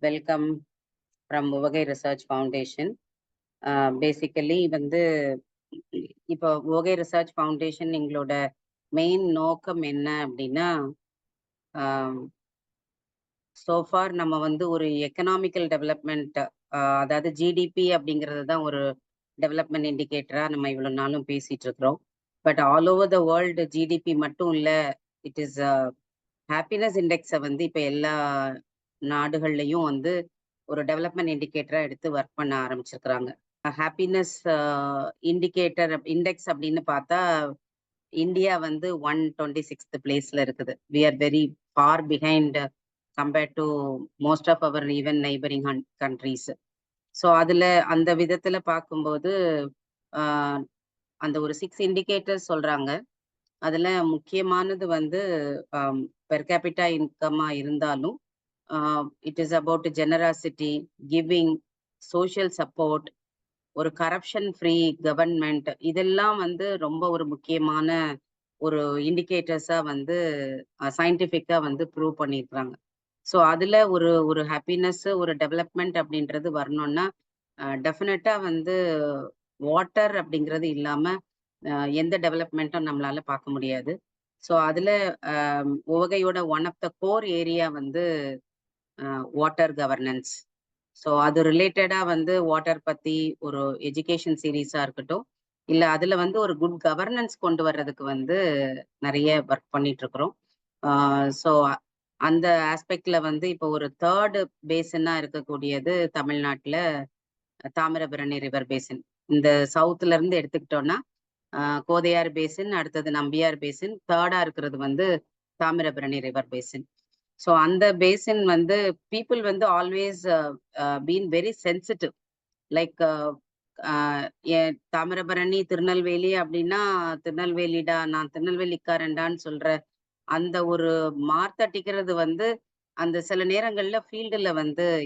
Welcome from உவகை research foundation. Basically இப்போ உவகை ரிசர்ச் ஃபவுண்டேஷன் எங்களோட மெயின் நோக்கம் என்ன அப்படின்னா, சோஃபார் நம்ம ஒரு எக்கனாமிக்கல் டெவலப்மெண்ட், அதாவது ஜிடிபி அப்படிங்கிறது தான் ஒரு டெவலப்மெண்ட் இண்டிகேட்டரா நம்ம இவ்வளோ நாளும் பேசிட்டு இருக்கிறோம். But all over the world GDP மட்டும் இல்லை, இட் இஸ் ஹாப்பினஸ் இண்டெக்ஸை இப்போ எல்லா நாடுகள்லையும் ஒரு டெவலப்மெண்ட் இண்டிகேட்டரா எடுத்து ஒர்க் பண்ண ஆரம்பிச்சிருக்கிறாங்க. ஹாப்பினஸ் இண்டிகேட்டர் இண்டெக்ஸ் அப்படின்னு பார்த்தா இந்தியா 126th பிளேஸ்ல இருக்குது. We are very far behind compared to most of our even neighbouring countries. So அதுல அந்த விதத்துல பார்க்கும்போது அந்த ஒரு 6 இண்டிகேட்டர்ஸ் சொல்றாங்க. அதுல முக்கியமானது பெர் கேபிட்டா இன்கமா இருந்தாலும், it is about generosity, giving, social support, ஒரு கரப்ஷன் ஃப்ரீ கவர்மெண்ட், இதெல்லாம் ரொம்ப ஒரு முக்கியமான ஒரு இண்டிகேட்டர்ஸா சயின்டிஃபிக்கா ப்ரூவ் பண்ணியிருக்கிறாங்க. ஸோ அதுல ஒரு ஒரு ஹாப்பினஸ், ஒரு டெவலப்மெண்ட் அப்படின்றது வரணும்னா டெஃபினட்டா வாட்டர் அப்படிங்கிறது இல்லாம எந்த டெவலப்மெண்ட்டும் நம்மளால பார்க்க முடியாது. ஸோ அதுல உவகையோட one of the core area water governance. So அது ரிலேட்டடா வாட்டர் பத்தி ஒரு எஜுகேஷன் சீரீஸா இருக்கட்டும், இல்ல அதுல ஒரு குட் கவர்னன்ஸ் கொண்டு வர்றதுக்கு நிறைய ஒர்க் பண்ணிட்டு இருக்கிறோம். ஸோ அந்த ஆஸ்பெக்ட்ல இப்போ ஒரு தேர்ட் பேசினா இருக்கக்கூடியது தமிழ்நாட்டுல தாமிரபரணி ரிவர் பேசின். இந்த சவுத்துல இருந்து எடுத்துக்கிட்டோம்னா கோதையார் பேசின், அடுத்தது நம்பியார் பேசின், தேர்டா இருக்கிறது தாமிரபரணி ரிவர் பேசின். ஸோ அந்த basin people always been very sensitive. Like Thamirabarani Tirunelveli அப்படின்னா, திருநெல்வேலிடா, நான் திருநெல்வேலிக்காரன்டான்னு சொல்ற அந்த ஒரு மார்த்தட்டிக்கிறது அந்த சில நேரங்கள்ல ஃபீல்டுல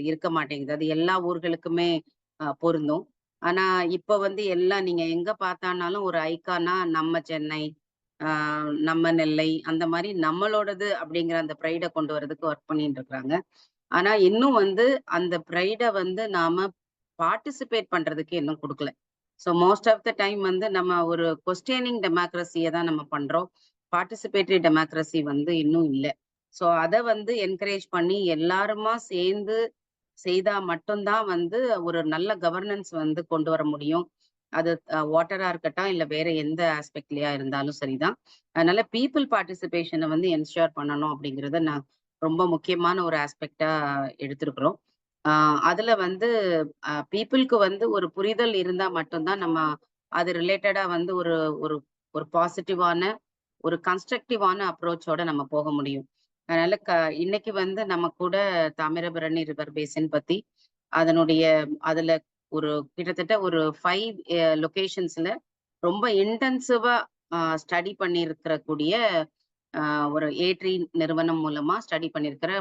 இருக்க மாட்டேங்குது. அது எல்லா ஊர்களுக்குமே பொருந்தும். ஆனா இப்ப எல்லாம் நீங்க எங்க பார்த்தானாலும் ஒரு ஐகானா நம்ம சென்னை, நம்ம நெல்லை, அந்த மாதிரி நம்மளோடது அப்படிங்கிற அந்த ப்ரைடை கொண்டு வர்றதுக்கு ஒர்க் பண்ணிட்டு இருக்காங்க. ஆனா இன்னும் அந்த ப்ரைடை நாம பார்ட்டிசிபேட் பண்றதுக்கு இன்னும் கொடுக்கல. So most of the time நம்ம ஒரு கொஸ்டியனிங் டெமோக்ரஸியை தான் நம்ம பண்றோம். பார்ட்டிசிபேட்டரி டெமோக்ரஸி இன்னும் இல்லை. ஸோ அதை என்கரேஜ் பண்ணி எல்லாருமா சேர்ந்து செய்தா மட்டும்தான் ஒரு நல்ல கவர்னன்ஸ் கொண்டு வர முடியும். அது வாட்டரா இருக்கட்டும், இல்ல வேற எந்த ஆஸ்பெக்ட்லயா இருந்தாலும் சரிதான். அதனால பீப்புள் பார்ட்டிசிபேஷனை என்ஷூர் பண்ணணும் அப்படிங்கறத நான் ரொம்ப முக்கியமான ஒரு ஆஸ்பெக்டா எடுத்திருக்கிறோம். அதுல பீப்புளுக்கு ஒரு புரிதல் இருந்தா மட்டும்தான் நம்ம அது ரிலேட்டடா ஒரு ஒரு ஒரு பாசிட்டிவான, ஒரு கன்ஸ்ட்ரக்டிவான அப்ரோச்சோட நம்ம போக முடியும். அதனால இன்னைக்கு நம்ம கூட தாமிரபரணி ரிவர் பேசின் பத்தி அதனுடைய அதுல ஒரு கிட்டத்தட்ட ஒரு 5 லொகேஷன்ஸ்ல ரொம்ப இன்டென்சிவா ஸ்டடி பண்ணியிருக்கிற கூடிய ஒரு ஏட்ரி நிறுவனம் மூலமா ஸ்டடி பண்ணியிருக்கிற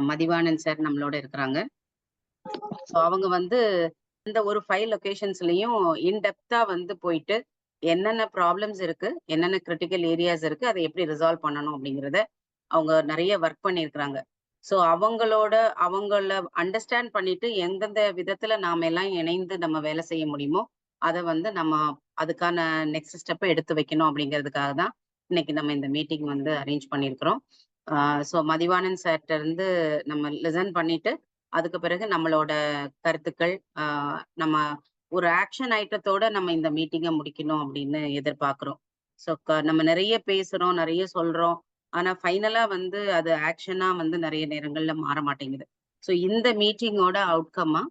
மதிவாணன் சார் நம்மளோட இருக்கிறாங்க. ஸோ அவங்க இந்த ஒரு 5 லொகேஷன்ஸ்லயும் இன்டெப்தா போயிட்டு என்னென்ன ப்ராப்ளம்ஸ் இருக்கு, என்னென்ன கிரிட்டிக்கல் ஏரியாஸ் இருக்கு, அதை எப்படி ரிசால்வ் பண்ணணும் அப்படிங்கிறத அவங்க நிறைய ஒர்க் பண்ணியிருக்கிறாங்க. ஸோ அவங்கள அண்டர்ஸ்டாண்ட் பண்ணிட்டு எந்தெந்த விதத்துல நாம எல்லாம் இணைந்து நம்ம வேலை செய்ய முடியுமோ அதை நம்ம அதுக்கான நெக்ஸ்ட் ஸ்டெப்பை எடுத்து வைக்கணும் அப்படிங்கிறதுக்காக தான் இன்னைக்கு நம்ம இந்த மீட்டிங் அரேஞ்ச் பண்ணியிருக்கிறோம். ஸோ மதிவாணன் சார்ட்ட இருந்து நம்ம லிசன் பண்ணிட்டு அதுக்கு பிறகு நம்மளோட கருத்துக்கள், நம்ம ஒரு ஆக்ஷன் ஐட்டத்தோட நம்ம இந்த மீட்டிங்கை முடிக்கணும் அப்படின்னு எதிர்பார்க்கிறோம். ஸோ நம்ம நிறைய பேசுறோம், நிறைய சொல்றோம். ஆனா ஃபைனலா அது ஆக்ஷனா நிறைய நேரங்கள்ல மாற மாட்டேங்குது. ஸோ இந்த மீட்டிங்கோட அவுட்கம்மா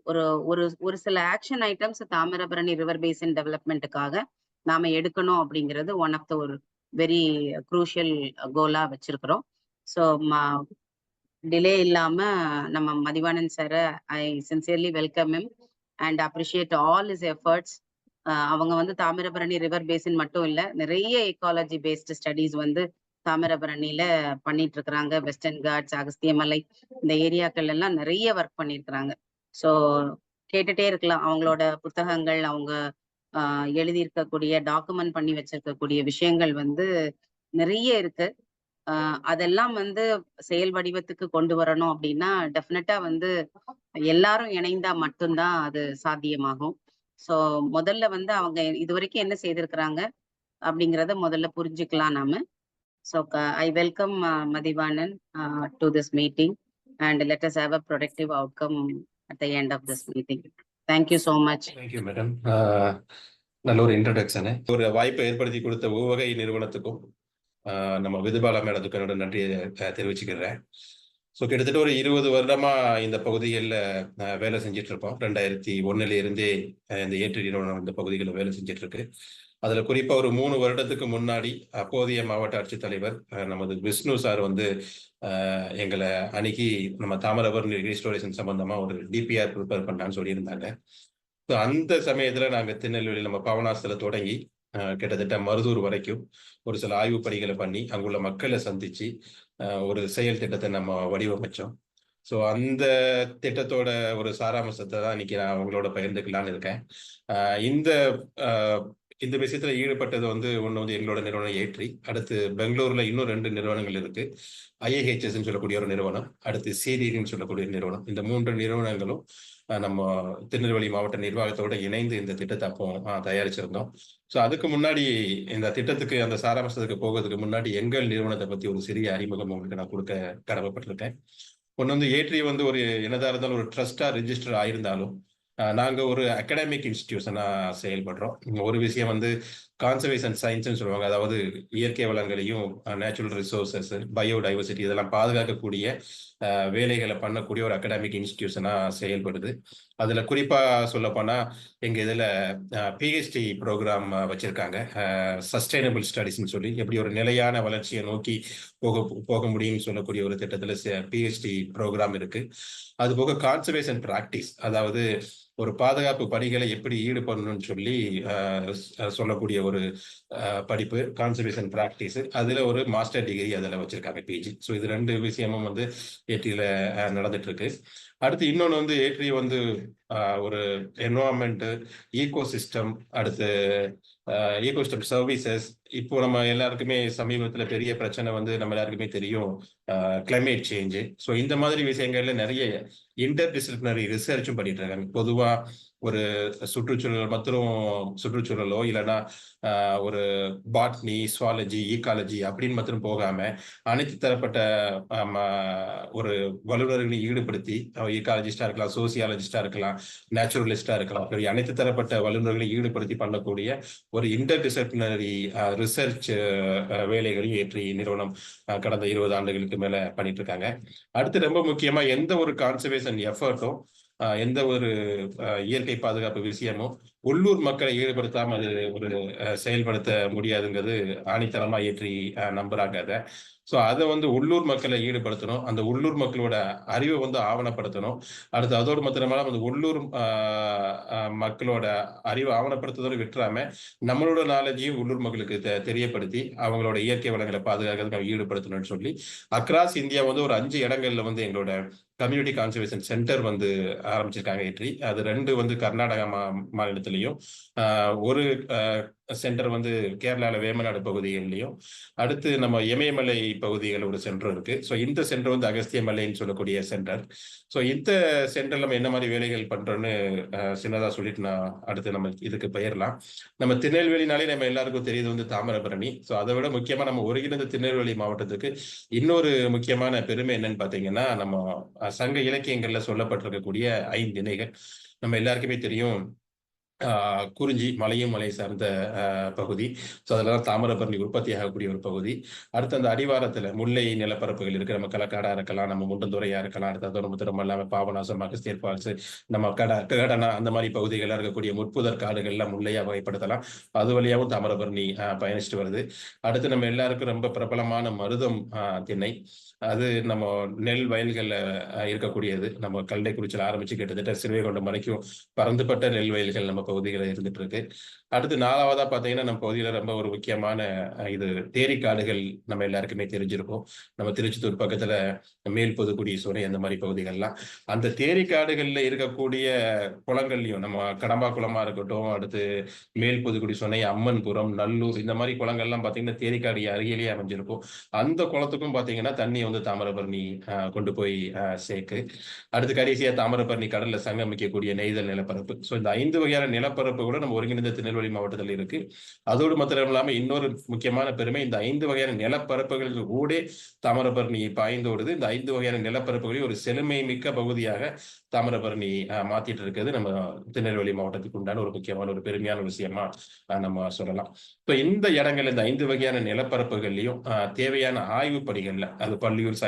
ஒரு ஒரு ஒரு சில action items Thamirabarani river basin டெவலப்மெண்ட்டுக்காக நாம எடுக்கணும் அப்படிங்கிறது ஒன் ஆஃப் த ஒரு வெரி குரூஷியல் கோலா வச்சிருக்கிறோம். ஸோ டிலே இல்லாம நம்ம மதிவாணன் சாரை I sincerely welcome him and appreciate all his efforts. அவங்க தாமிரபரணி ரிவர் பேசின் மட்டும் இல்ல, நிறைய எக்காலஜி பேஸ்டு ஸ்டடீஸ் தாமிரபரணியில பண்ணிட்டு இருக்கிறாங்க. வெஸ்டர்ன் காட்ஸ், அகஸ்தியமலை, இந்த ஏரியாக்கள் எல்லாம் நிறைய ஒர்க் பண்ணியிருக்கிறாங்க. ஸோ கேட்டுட்டே இருக்கலாம் அவங்களோட புத்தகங்கள், அவங்க எழுதியிருக்கக்கூடிய டாக்குமெண்ட் பண்ணி வச்சிருக்கக்கூடிய விஷயங்கள் நிறைய இருக்கு. அதெல்லாம் வந்து செயல் வடிவத்துக்கு கொண்டு வரணும் அப்படின்னா, டெஃபினட்டா வந்து எல்லாரும் இணைந்தா மட்டும் தான் அது சாத்தியமாகும். ஸோ முதல்ல வந்து அவங்க இதுவரைக்கும் என்ன செய்திருக்கிறாங்க அப்படிங்கிறத முதல்ல புரிஞ்சுக்கலாம் நாம. So I welcome Mathivanan to this meeting and let us have a productive outcome at the end of this meeting. Thank you so much. Thank you madam. நல்ல ஒரு இன்ட்ரடக்ஷனு, ஒரு வாய்ப்பை ஏற்படுத்தி கொடுத்த உவகை நிறுவனத்துக்கும் நம்ம விதுபாலா மேடத்துக்கு என்னோட நன்றியை தெரிவிச்சுக்கிறேன். ஸோ கிட்டத்தட்ட ஒரு 20 வருடமா இந்த பகுதிகளில் வேலை செஞ்சுட்டு இருக்கோம். 2001 இருந்தே இந்த ஏற்று நிறுவனம் இந்த பகுதிகளில் வேலை செஞ்சுட்டு இருக்கு. அதுல குறிப்பா ஒரு 3 வருடத்துக்கு முன்னாடி அப்போதைய மாவட்ட ஆட்சித்தலைவர் நமது விஷ்ணு சார் வந்து எங்களை அணுகி நம்ம தாமிரபரணி ரீஸ்டோரேஷன் சம்பந்தமா ஒரு டிபிஆர் ப்ரிப்பேர் பண்ணான்னு சொல்லியிருந்தாங்க. ஸோ அந்த சமயத்துல நாங்க திருநெல்வேலி நம்ம பாவனாசத்துல தொடங்கி கிட்டத்தட்ட மருதூர் வரைக்கும் ஒரு சில ஆய்வு பணிகளை பண்ணி அங்குள்ள மக்களை சந்திச்சு ஒரு செயல் திட்டத்தை நம்ம வடிவமைச்சோம். ஸோ அந்த திட்டத்தோட ஒரு சாராம்சத்தை தான் இன்னைக்கு நான் உங்களோட பகிர்ந்துக்கலான்னு இருக்கேன். இந்த விஷயத்துல ஈடுபட்டது வந்து ஒன்று வந்து எங்களோட நிறுவனம் ஏற்றி, அடுத்து பெங்களூர்ல இன்னும் 2 நிறுவனங்கள் இருக்கு. IIHS சொல்லக்கூடிய ஒரு நிறுவனம், அடுத்து CDன்னு சொல்லக்கூடிய நிறுவனம். இந்த 3 நிறுவனங்களும் நம்ம திருநெல்வேலி மாவட்ட நிர்வாகத்தோட இணைந்து இந்த திட்டத்தை அப்போ தயாரிச்சிருந்தோம். ஸோ அதுக்கு முன்னாடி இந்த திட்டத்துக்கு அந்த சாராம்சத்துக்கு போகிறதுக்கு முன்னாடி எங்கள் நிறுவனத்தை பத்தி ஒரு சிறிய அறிமுகம் உங்களுக்கு நான் கொடுக்க கடமைப்பட்டிருக்கேன். ஒன்று வந்து ஏற்றி வந்து ஒரு என்னதான் இருந்தாலும் ஒரு ட்ரஸ்டா ரிஜிஸ்டர் ஆயிருந்தாலும் நாங்க ஒரு அகாடமிக் இன்ஸ்டிடியூஷனா செயல்படுறோம். ஒரு விஷயம் வந்து கான்சர்வேஷன் சயின்ஸ்ன்னு சொல்லுவாங்க, அதாவது இயற்கை வளங்களையும் நேச்சுரல் ரிசோர்சஸ், பயோடைவர்சிட்டி இதெல்லாம் பாதுகாக்கக்கூடிய வேலைகளை பண்ணக்கூடிய ஒரு அகாடமிக் இன்ஸ்டிடியூஷனா செயல்படுது. அதுல குறிப்பா சொல்ல போனா எங்க இதுல PhD ப்ரோக்ராம் வச்சிருக்காங்க. சஸ்டைனபிள் ஸ்டடிஸ்ன்னு சொல்லி எப்படி ஒரு நிலையான வளர்ச்சியை நோக்கி போக முடியும்னு சொல்லக்கூடிய ஒரு திட்டத்துல PhD ப்ரோக்ராம் இருக்கு. அது போக கான்சர்வேஷன் பிராக்டிஸ், அதாவது ஒரு பாதுகாப்பு பணிகளை எப்படி ஈடுபடணும்னு சொல்லி சொல்லக்கூடிய ஒரு படிப்பு கான்சர்வேஷன் பிராக்டிஸ். அதுல ஒரு மாஸ்டர் டிகிரி அதில் வச்சிருக்காங்க, PG. ஸோ இது 2 விஷயமும் வந்து ஏற்றியில நடந்துட்டு இருக்கு. அடுத்து இன்னொன்று வந்து ஏற்றி வந்து ஒரு என்வரான்மெண்ட், ஈகோசிஸ்டம், அடுத்து ஈகோசிஸ்டம் சர்வீசஸ். இப்போ நம்ம எல்லாருக்குமே சமீபத்தில் பெரிய பிரச்சனை வந்து நம்ம எல்லாருக்குமே தெரியும், கிளைமேட் சேஞ்சு. ஸோ இந்த மாதிரி விஷயங்கள்ல நிறைய இன்டர் டிசிப்ளினரி ரிசர்ச்சும் பண்ணிட்டு இருக்காங்க. பொதுவா ஒரு சுற்றுச்சூழலோ இல்லைன்னா ஒரு பாட்னி, சுவாலஜி, ஈகாலஜி அப்படின்னு மட்டும் போகாம அனைத்து தரப்பட்ட ஒரு வல்லுநர்களையும் ஈடுபடுத்தி, ஈகாலஜிஸ்டா இருக்கலாம், சோசியாலஜிஸ்டா இருக்கலாம், நேச்சுரலிஸ்டா இருக்கலாம், அனைத்து தரப்பட்ட வல்லுநர்களை ஈடுபடுத்தி பண்ணக்கூடிய ஒரு இன்டர் டிசிப்ளினரி ரிசர்ச் வேலைகளையும் ஏற்றி நிறுவனம் கடந்த 20 ஆண்டுகளுக்கு மேல பண்ணிட்டு இருக்காங்க. அடுத்து ரொம்ப முக்கியமா எந்த ஒரு கான்சர்வேஷன் எஃபர்ட்டும், எந்த ஒரு இயற்கை பாதுகாப்பு விஷயமும் உள்ளூர் மக்களை ஈடுபடுத்தாம அது ஒரு செயல்படுத்த முடியாதுங்கிறது ஆணித்தரமா ஏற்றி நம்புறாங்க அதை. ஸோ அதை வந்து உள்ளூர் மக்களை ஈடுபடுத்தணும், அந்த உள்ளூர் மக்களோட அறிவை வந்து ஆவணப்படுத்தணும். அடுத்து அதோடு மாத்திரமல்ல அந்த உள்ளூர் மக்களோட அறிவை ஆவணப்படுத்துவதோடு விட்டுறாம நம்மளோட நாலேஜையும் உள்ளூர் மக்களுக்கு தெரியப்படுத்தி அவங்களோட இயற்கை வளங்களை பாதுகாக்கிறதுக்கு ஈடுபடுத்தணும்னு சொல்லி அக்ராஸ் இந்தியா வந்து ஒரு 5 இடங்கள்ல வந்து எங்களோட கம்யூனிட்டி கான்சர்வேஷன் சென்டர் வந்து ஆரம்பிச்சிருக்காங்க ஏற்றி. அது 2 வந்து கர்நாடகா மாநிலத்திலையும், ஒரு சென்டர் வந்து கேரளால வேமநாடு பகுதிகளிலையும், அடுத்து நம்ம இமயமலை பகுதிகளில் ஒரு சென்டர் இருக்கு. ஸோ இந்த சென்டர் வந்து அகஸ்திய மலைன்னு சொல்லக்கூடிய சென்டர். ஸோ இந்த சென்டர் நம்ம என்ன மாதிரி வேலைகள் பண்றோம்னு சின்னதா சொல்லிட்டு நான் அடுத்து நம்ம இதுக்கு பெயரலாம். நம்ம திருநெல்வேலினாலே நம்ம எல்லாருக்கும் தெரியுது வந்து தாமிரபரணி. ஸோ அதை விட முக்கியமா நம்ம ஒருங்கிணைந்த திருநெல்வேலி மாவட்டத்துக்கு இன்னொரு முக்கியமான பெருமை என்னன்னு பாத்தீங்கன்னா, நம்ம சங்க இலக்கியங்கள்ல சொல்லப்பட்டிருக்கக்கூடிய 5 திணைகள். நம்ம எல்லாருக்குமே தெரியும், குறிஞ்சி மலையும் மலை சார்ந்த பகுதி. ஸோ அதெல்லாம் தாமிரபரணி உற்பத்தி ஆகக்கூடிய ஒரு பகுதி. அடுத்து அந்த அடிவாரத்துல முல்லை நிலப்பரப்புகள் இருக்கு. நம்ம களக்காடா இருக்கலாம், நம்ம முண்டந்துறையா இருக்கலாம், அடுத்து அதோட முத்திரம் இல்லாம பாபநாசம், அகஸ்தியர் ஃபால்ஸ், நம்ம கடனா அந்த மாதிரி பகுதிகளாக இருக்கக்கூடிய முற்புதர் காடுகள்லாம் முல்லையா வகைப்படுத்தலாம். அது வழியாகவும் தாமிரபரணி பயணிச்சுட்டு வருது. அடுத்து நம்ம எல்லாருக்கும் ரொம்ப பிரபலமான மருதம் திணை. அது நம்ம நெல் வயல்கள்ல இருக்கக்கூடியது. நம்ம கல்லைக்குறிச்சியில் ஆரம்பிச்சு கிட்டத்தட்ட சிறுவைகுண்டம் வரைக்கும் பறந்துபட்ட நெல் வயல்கள் நம்ம பகுதிகள் இருந்துட்டு இருக்கு. அடுத்து 4வதா பார்த்தீங்கன்னா, நம்ம பகுதியில ரொம்ப ஒரு முக்கியமான இது தேரிக்காடுகள் நம்ம எல்லாருக்குமே தெரிஞ்சிருக்கும். நம்ம திருச்செந்தூர் பக்கத்துல மேல் பொதுக்குடி, சுனை அந்த மாரி பகுதிகள்லாம். அந்த தேரிக்காடுகள்ல இருக்கக்கூடிய குளங்கள்லயும் நம்ம கடம்பா குளமா இருக்கட்டும், அடுத்து மேல் பொதுக்குடி, சுனை, அம்மன்புரம், நல்லூர் இந்த மாரி குளங்கள்லாம் பார்த்தீங்கன்னா, தேரிக்காடு அருகிலேயே அமைஞ்சிருக்கும். அந்த குளத்துக்கும் பார்த்தீங்கன்னா, தண்ணி வந்து தாமிரபரணி கொண்டு போய் சேர்க்கு. அடுத்து கடைசியா தாமிரபரணி கடல்ல சங்கமிக்கக்கூடிய நெய்தல் நிலப்பரப்பு. ஸோ இந்த 5 வகையான நிலப்பரப்பு கூட நம்ம ஒருங்கிணைந்த திருநெல்வேலி மாவட்டத்தில் இருக்கு. அதோடு மாத்திரம் இல்லாம இன்னொரு முக்கியமான பெருமை, இந்த 5 வகையான நிலப்பரப்புகளுக்கு ஊடே தாமிரபரணி பாய்ந்தோடுது. இந்த 5 வகையான நிலப்பரப்புகளையும் ஒரு செழுமை மிக்க பகுதியாக தாமிரபரணி மாத்திட்டு இருக்கிறது நம்ம திருநெல்வேலி மாவட்டத்துக்கு உண்டான ஒரு முக்கியமான ஒரு பெருமையான விஷயமா நம்ம சொல்லலாம். இப்ப இந்த இடங்கள் இந்த 5 வகையான நிலப்பரப்புகள்லயும் தேவையான ஆய்வு பணிகள்ல அது பல்லுயிர்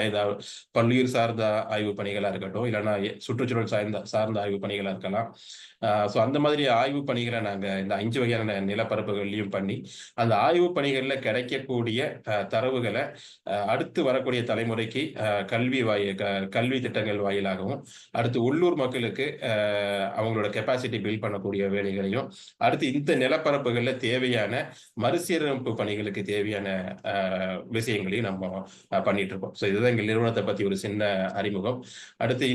சார்ந்த ஆய்வு பணிகளா இருக்கட்டும், இல்லைன்னா சுற்றுச்சூழல் சார்ந்த ஆய்வு பணிகளா இருக்கலாம். ஸோ அந்த மாதிரி ஆய்வு பணிகளை நாங்க இந்த 5 வகையான நிலப்பரப்புகள்லையும் பண்ணி, அந்த ஆய்வு பணிகள்ல கிடைக்கக்கூடிய தரவுகளை அடுத்து வரக்கூடிய தலைமுறைக்கு கல்வி திட்டங்கள் வாயிலாகவும், அடுத்து உள்ளூர் மக்களுக்கு அவங்களோட கெப்பாசிட்டி பில்ட் பண்ணக்கூடிய வேலைகளையும், அடுத்து இந்த நிலப்பரப்புகள்ல தேவையான மறுசீரமைப்பு பணிகளுக்கு தேவையான விஷயங்களையும் நம்ம பண்ணிட்டு இருக்கோம். ஸோ இதுதான் எங்க நிறுவனத்தை பத்தி ஒரு சின்ன அறிமுகம். அடுத்து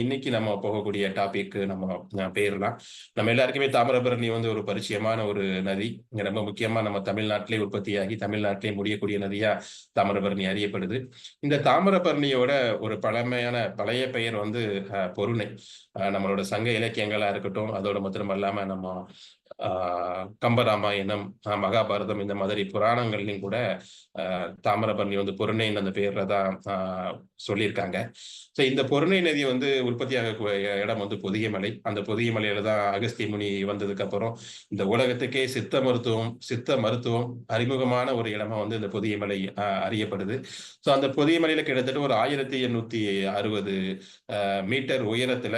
இன்னைக்கு நம்ம போகக்கூடிய டாபிக் நம்ம பேர்லாம். நம்ம எல்லாருக்குமே தாமிரபரணி வந்து ஒரு பரிச்சயமான ஒரு நதி. இங்க ரொம்ப முக்கியமா நம்ம தமிழ்நாட்டிலே உற்பத்தியாகி தமிழ்நாட்டிலே முடியக்கூடிய நதியா தாமிரபரணி அறியப்படுது. இந்த தாமிரபரணியோட ஒரு பழைய பெயர் வந்து பொருணை. நம்மளோட சங்க இலக்கியங்களா இருக்கட்டும், அதோட மாத்திரம் இல்லாம நம்ம கம்பராமாயணம், மகாபாரதம் இந்த மாதிரி புராணங்கள்லையும் கூட தாமிரபரணி வந்து பொருணைன்னு அந்த பேர்ல தான் சொல்லியிருக்காங்க. ஸோ இந்த பொருணை நதி வந்து உற்பத்தியாக இடம் வந்து பொதிகைமலை. அந்த பொதிகைமலையில தான் அகஸ்திய முனி வந்ததுக்கு அப்புறம் இந்த உலகத்துக்கே சித்த மருத்துவம் அறிமுகமான ஒரு இடமா வந்து இந்த பொதிகைமலை அறியப்படுது. ஸோ அந்த பொதிகைமலையில கிட்டத்தட்ட ஒரு 1860 மீட்டர் உயரத்துல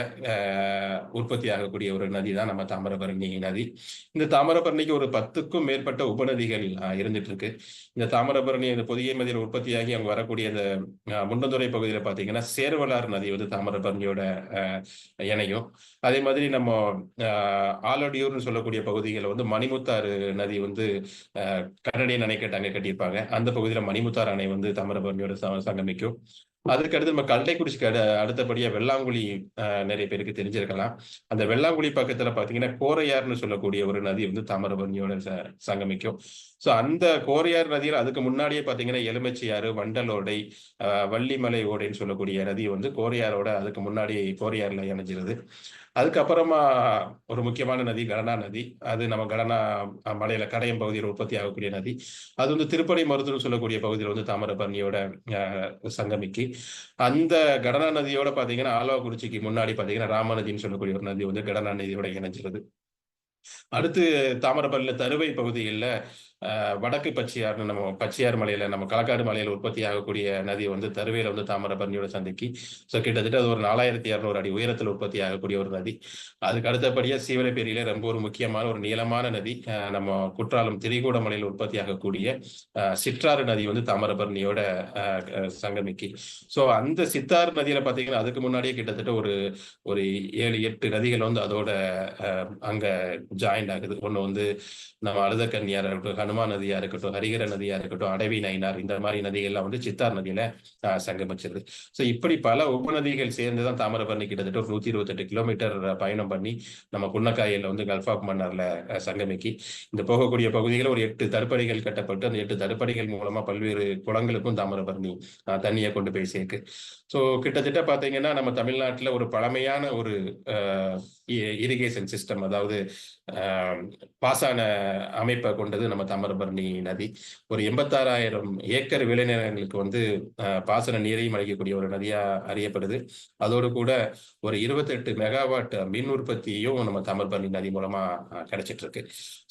உற்பத்தி ஆகக்கூடிய ஒரு நதி தான் நம்ம தாமிரபரணி நதி. இந்த தாமிரபரணிக்கு ஒரு 10க்கும் மேற்பட்ட உபநதிகள் இருந்துட்டு இருக்கு. இந்த தாமிரபரணி இந்த பொதிகை நதியில் உற்பத்தியாகி அங்க வரக்கூடிய இந்த முண்டந்துறை பகுதியில பாத்தீங்கன்னா சேர்வலார் நதி வந்து தாமிரபரணியோட இணையும். அதே மாதிரி நம்ம ஆலடியூர்னு சொல்லக்கூடிய பகுதிகளில் வந்து மணிமுத்தாறு நதி வந்து கனடியன் அணை கட்டியிருப்பாங்க. அந்த பகுதியில மணிமுத்தாறு அணை வந்து தாமிரபரணியோட சங்கமிக்கும். அதுக்கடுத்து நம்ம கல்லைக்குறிச்சிக்கு அடுத்தபடியா வெள்ளாங்குழி நிறைய பேருக்கு தெரிஞ்சிருக்கலாம். அந்த வெள்ளாங்குழி பக்கத்துல பாத்தீங்கன்னா கோரையார்னு சொல்லக்கூடிய ஒரு நதி வந்து தாமிரபரணியோட சங்கமிக்கும். ஸோ அந்த கோரையார் நதியில் அதுக்கு முன்னாடியே பாத்தீங்கன்னா எலுமிச்சையாறு, வண்டலோடை, வள்ளிமலை ஓடைன்னு சொல்லக்கூடிய நதி வந்து கோரையாரோட அதுக்கு முன்னாடி கோரையாறுல இணைஞ்சிருது. அதுக்கப்புறமா ஒரு முக்கியமான நதி கடனா நதி. அது நம்ம கடனா மலையில கடையம் பகுதியில் உற்பத்தி ஆகக்கூடிய நதி. அது வந்து திருப்படை மருத்துவம் சொல்லக்கூடிய பகுதியில் வந்து தாமிரபரணியோட சங்கமிக்கு. அந்த கடனா நதியோட பாத்தீங்கன்னா ஆலவாக்குறிச்சிக்கு முன்னாடி பாத்தீங்கன்னா ராமநதின்னு சொல்லக்கூடிய ஒரு நதி வந்து கடனா நதியோட இணைஞ்சிருது. அடுத்து தாமிரபரணியில தருவை பகுதிகளில் வடக்கு பச்சையார்னு நம்ம பச்சையார் மலையில நம்ம களக்காடு மலையில உற்பத்தி ஆகக்கூடிய நதி வந்து தருவையில வந்து தாமிரபரணியோட சந்திக்கு. ஸோ கிட்டத்தட்ட அது ஒரு 4200 அடி உயரத்தில் உற்பத்தி ஆகக்கூடிய ஒரு நதி. அதுக்கு அடுத்தபடியா சீவலப்பேரியில ரொம்ப ஒரு முக்கியமான ஒரு நீளமான நதி நம்ம குற்றாலம் திரிகூட மலையில் உற்பத்தி ஆகக்கூடிய சிற்றாறு நதி வந்து தாமிரபரணியோட சங்கமிக்கு. ஸோ அந்த சித்தாறு நதியில பாத்தீங்கன்னா அதுக்கு முன்னாடியே கிட்டத்தட்ட ஒரு 7-8 நதிகள் வந்து அதோட அங்க ஜாயிண்ட் ஆகுது. ஒண்ணு வந்து நம்ம அழுதக்கன்னியாரா இருக்கட்டும், ஹனுமான் நதியா இருக்கட்டும், ஹரிகர நதியா இருக்கட்டும், அடவி நயினார் இந்த மாதிரி நதிகள்லாம் வந்து சித்தார் நதியில சங்கமிச்சிருது. ஸோ இப்படி பல உபநதிகள் சேர்ந்துதான் தாமிரபரணி கிட்டத்தட்ட ஒரு 128 கிலோமீட்டர் பயணம் பண்ணி நம்ம புன்னக்காயில வந்து கல்ஃப் ஆஃப் மன்னார்ல சங்கமிக்கி இந்த போகக்கூடிய பகுதிகளில் ஒரு 8 தடுப்பணைகள் கட்டப்பட்டு அந்த 8 தடுப்பணைகள் மூலமா பல்வேறு குளங்களுக்கும் தாமிரபரணி தண்ணியை கொண்டு போய் சேர்க்கு. ஸோ கிட்டத்தட்ட பாத்தீங்கன்னா நம்ம தமிழ்நாட்டில் ஒரு பழமையான ஒரு இரிகேஷன் சிஸ்டம், அதாவது பாசன அமைப்பை கொண்டது நம்ம தாமிரபரணி நதி. ஒரு 86,000 ஏக்கர் விளைநிலங்களுக்கு வந்து பாசன நீரையும் அளிக்கக்கூடிய ஒரு நதியா அறியப்படுது. அதோடு கூட ஒரு 28 மெகாவாட் மின் உற்பத்தியும் நம்ம தாமிரபரணி நதி மூலமா கிடைச்சிட்டு இருக்கு.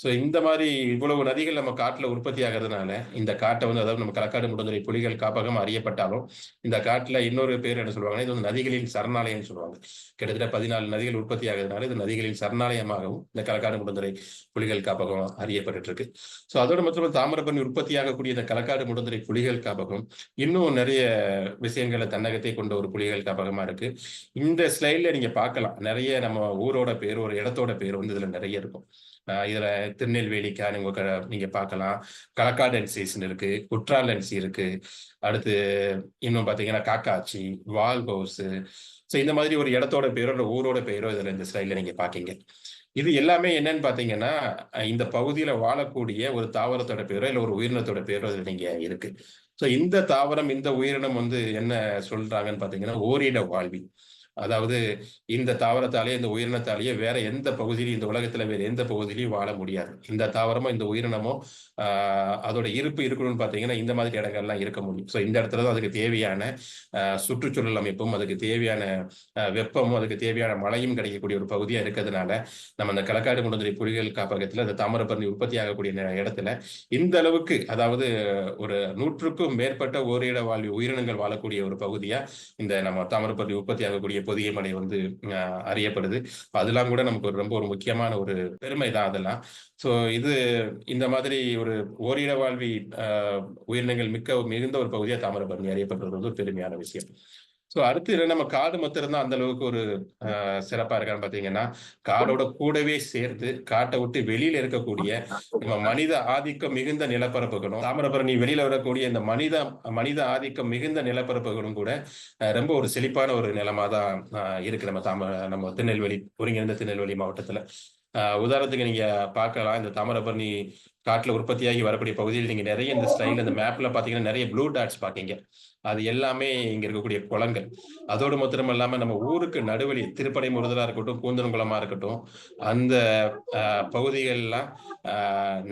ஸோ இந்த மாதிரி இவ்வளவு நதிகள் நம்ம காட்டுல உற்பத்தி ஆகிறதுனால இந்த காட்டை வந்து, அதாவது நம்ம களக்காடு முண்டந்துறை புலிகள் காப்பகம் அறியப்பட்டாலும் இந்த காட்டுல இன்னொரு பேர் என்ன சொல்லுவாங்கன்னா இது வந்து நதிகளின் சரணாலயம் சொல்லுவாங்க. கிட்டத்தட்ட 14 நதிகள் உற்பத்தி ஆகிறதுனால இது நதிகளின் சரணாலயமாகவும் இந்த களக்காடு களக்காடு முடந்துறை புலிகள் காப்பகம் அறியப்பட்டு இருக்கு. ஸோ அதோட மட்டும் தாமிரபரணி உற்பத்தியாகக்கூடிய இந்த களக்காடு முடந்துறை புலிகள் காப்பகம் இன்னும் நிறைய விஷயங்களை தன்னகத்தை கொண்ட ஒரு புலிகள் காப்பகமா இருக்கு. இந்த ஸ்லைட்ல நீங்க பார்க்கலாம், நிறைய நம்ம ஊரோட பேர், ஒரு இடத்தோட பேர் வந்து இதுல நிறைய இருக்கும். இதுல திருநெல்வேலிக்கா நீங்க பார்க்கலாம், களக்காடன்சிஸ்ன்னு இருக்கு, குற்றாலன்சி இருக்கு, அடுத்து இன்னும் பாத்தீங்கன்னா காக்காச்சி, வால் ஹவுஸ். ஸோ இந்த மாதிரி ஒரு இடத்தோட பேரோ இல்லை ஊரோட பேரோ இதுல இந்த ஸ்லைட்ல நீங்க பாக்கீங்க. இது எல்லாமே என்னன்னு பாத்தீங்கன்னா, இந்த பகுதியில வாழக்கூடிய ஒரு தாவரத்தோட பேரோ இல்லை ஒரு உயிரினத்தோட பேரோ இதுல நீங்க இருக்கு. ஸோ இந்த தாவரம், இந்த உயிரினம் வந்து என்ன சொல்றாங்கன்னு பாத்தீங்கன்னா ஓரின வாழ்வி. அதாவது இந்த தாவரத்தாலேயே, இந்த உயிரினத்தாலேயே வேற எந்த பகுதியிலும், இந்த உலகத்துல வேற எந்த பகுதியிலையும் வாழ முடியாது. இந்த தாவரமோ இந்த உயிரினமோ அதோட இருப்பு இருக்கணும்னு பாத்தீங்கன்னா இந்த மாதிரி இடங்கள்லாம் இருக்க முடியும். ஸோ இந்த இடத்துல தான் அதுக்கு தேவையான சுற்றுச்சூழல் அமைப்பும், அதுக்கு தேவையான வெப்பமும், அதுக்கு தேவையான மழையும் கிடைக்கக்கூடிய ஒரு பகுதியா இருக்கிறதுனால நம்ம அந்த களக்காடு முடந்துறை புலிகள் காப்பகத்துல அந்த தாமிரபரணி உற்பத்தி ஆகக்கூடிய இடத்துல இந்த அளவுக்கு, அதாவது ஒரு 100க்கும் மேற்பட்ட ஓரிட வாழ்வி உயிரினங்கள் வாழக்கூடிய ஒரு பகுதியா இந்த நம்ம தாமிரபரணி உற்பத்தி ஆகக்கூடிய பொதிகை மலை வந்து அறியப்படுது. அதெல்லாம் கூட நமக்கு ரொம்ப ஒரு முக்கியமான ஒரு பெருமை தான் அதெல்லாம். ஸோ இது இந்த மாதிரி ஒரு ஓரிட வாழ்வி உயிரினங்கள் மிகுந்த ஒரு பகுதியா தாமிரபரணி அறியப்படுறது வந்து ஒரு பெருமையான விஷயம். ஸோ அடுத்து நம்ம காடு மொத்தம் இருந்தா அந்த அளவுக்கு ஒரு சிறப்பா இருக்கான்னு பாத்தீங்கன்னா, காடோட கூடவே சேர்த்து காட்டை விட்டு வெளியில இருக்கக்கூடிய நம்ம மனித ஆதிக்கம் மிகுந்த நிலப்பரப்புகளும், தாமிரபரணி வெளியில வரக்கூடிய இந்த மனித ஆதிக்கம் மிகுந்த நிலப்பரப்புகளும் கூட ரொம்ப ஒரு செழிப்பான ஒரு நிலமா தான் இருக்கு நம்ம திருநெல்வேலி, ஒருங்கிணைந்த திருநெல்வேலி மாவட்டத்துல. உதாரணத்துக்கு நீங்க பார்க்கலாம், இந்த தாமிரபரணி காட்டுல உற்பத்தியாகி வரக்கூடிய பகுதியில் நீங்க நிறைய இந்த ஸ்டைல் இந்த மேப்ல பாத்தீங்கன்னா நிறைய ப்ளூ டாட்ஸ் பாக்கீங்க. அது எல்லாமே இங்க இருக்கக்கூடிய குளங்கள். அதோடு மாத்திரம் இல்லாம நம்ம ஊருக்கு நடுவழி திருப்படை முறுதலா இருக்கட்டும், கூந்தன்குளமா இருக்கட்டும், அந்த பகுதிகள்லாம்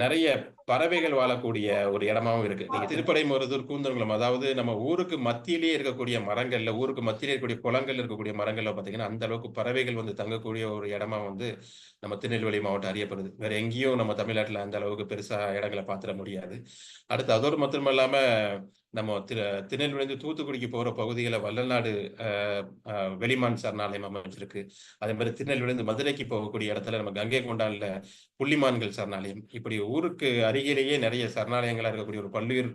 நிறைய பறவைகள் வாழக்கூடிய ஒரு இடமாவும் இருக்கு. நீங்க திருப்படை முறுதூர், கூந்தன்குளம், அதாவது நம்ம ஊருக்கு மத்தியிலேயே இருக்கக்கூடிய மரங்கள்ல, ஊருக்கு மத்தியிலே இருக்கக்கூடிய குளங்கள் இருக்கக்கூடிய மரங்கள்ல பாத்தீங்கன்னா அந்த அளவுக்கு பறவைகள் வந்து தங்கக்கூடிய ஒரு இடமா வந்து நம்ம திருநெல்வேலி மாவட்டம் அறியப்படுது. வேற எங்கேயும் நம்ம தமிழ்நாட்டுல அந்த அளவுக்கு பெருசா இடங்களை பாத்திர முடியாது. அடுத்து அதோடு மட்டும் இல்லாம நம்ம திருநெல்வேலியிலிருந்து தூத்துக்குடிக்கு போற பகுதிகளை வள்ளநாடு வெளிமான் சரணாலயம் அமைச்சிருக்கு. அதே மாதிரி திருநெல்வேலியிலிருந்து மதுரைக்கு போகக்கூடிய இடத்துல நம்ம கங்கை கொண்டான்ல புள்ளிமான்கள் சரணாலயம். இப்படி ஊருக்கு அருகிலேயே நிறைய சரணாலயங்களா இருக்கக்கூடிய ஒரு பல்லுயிர்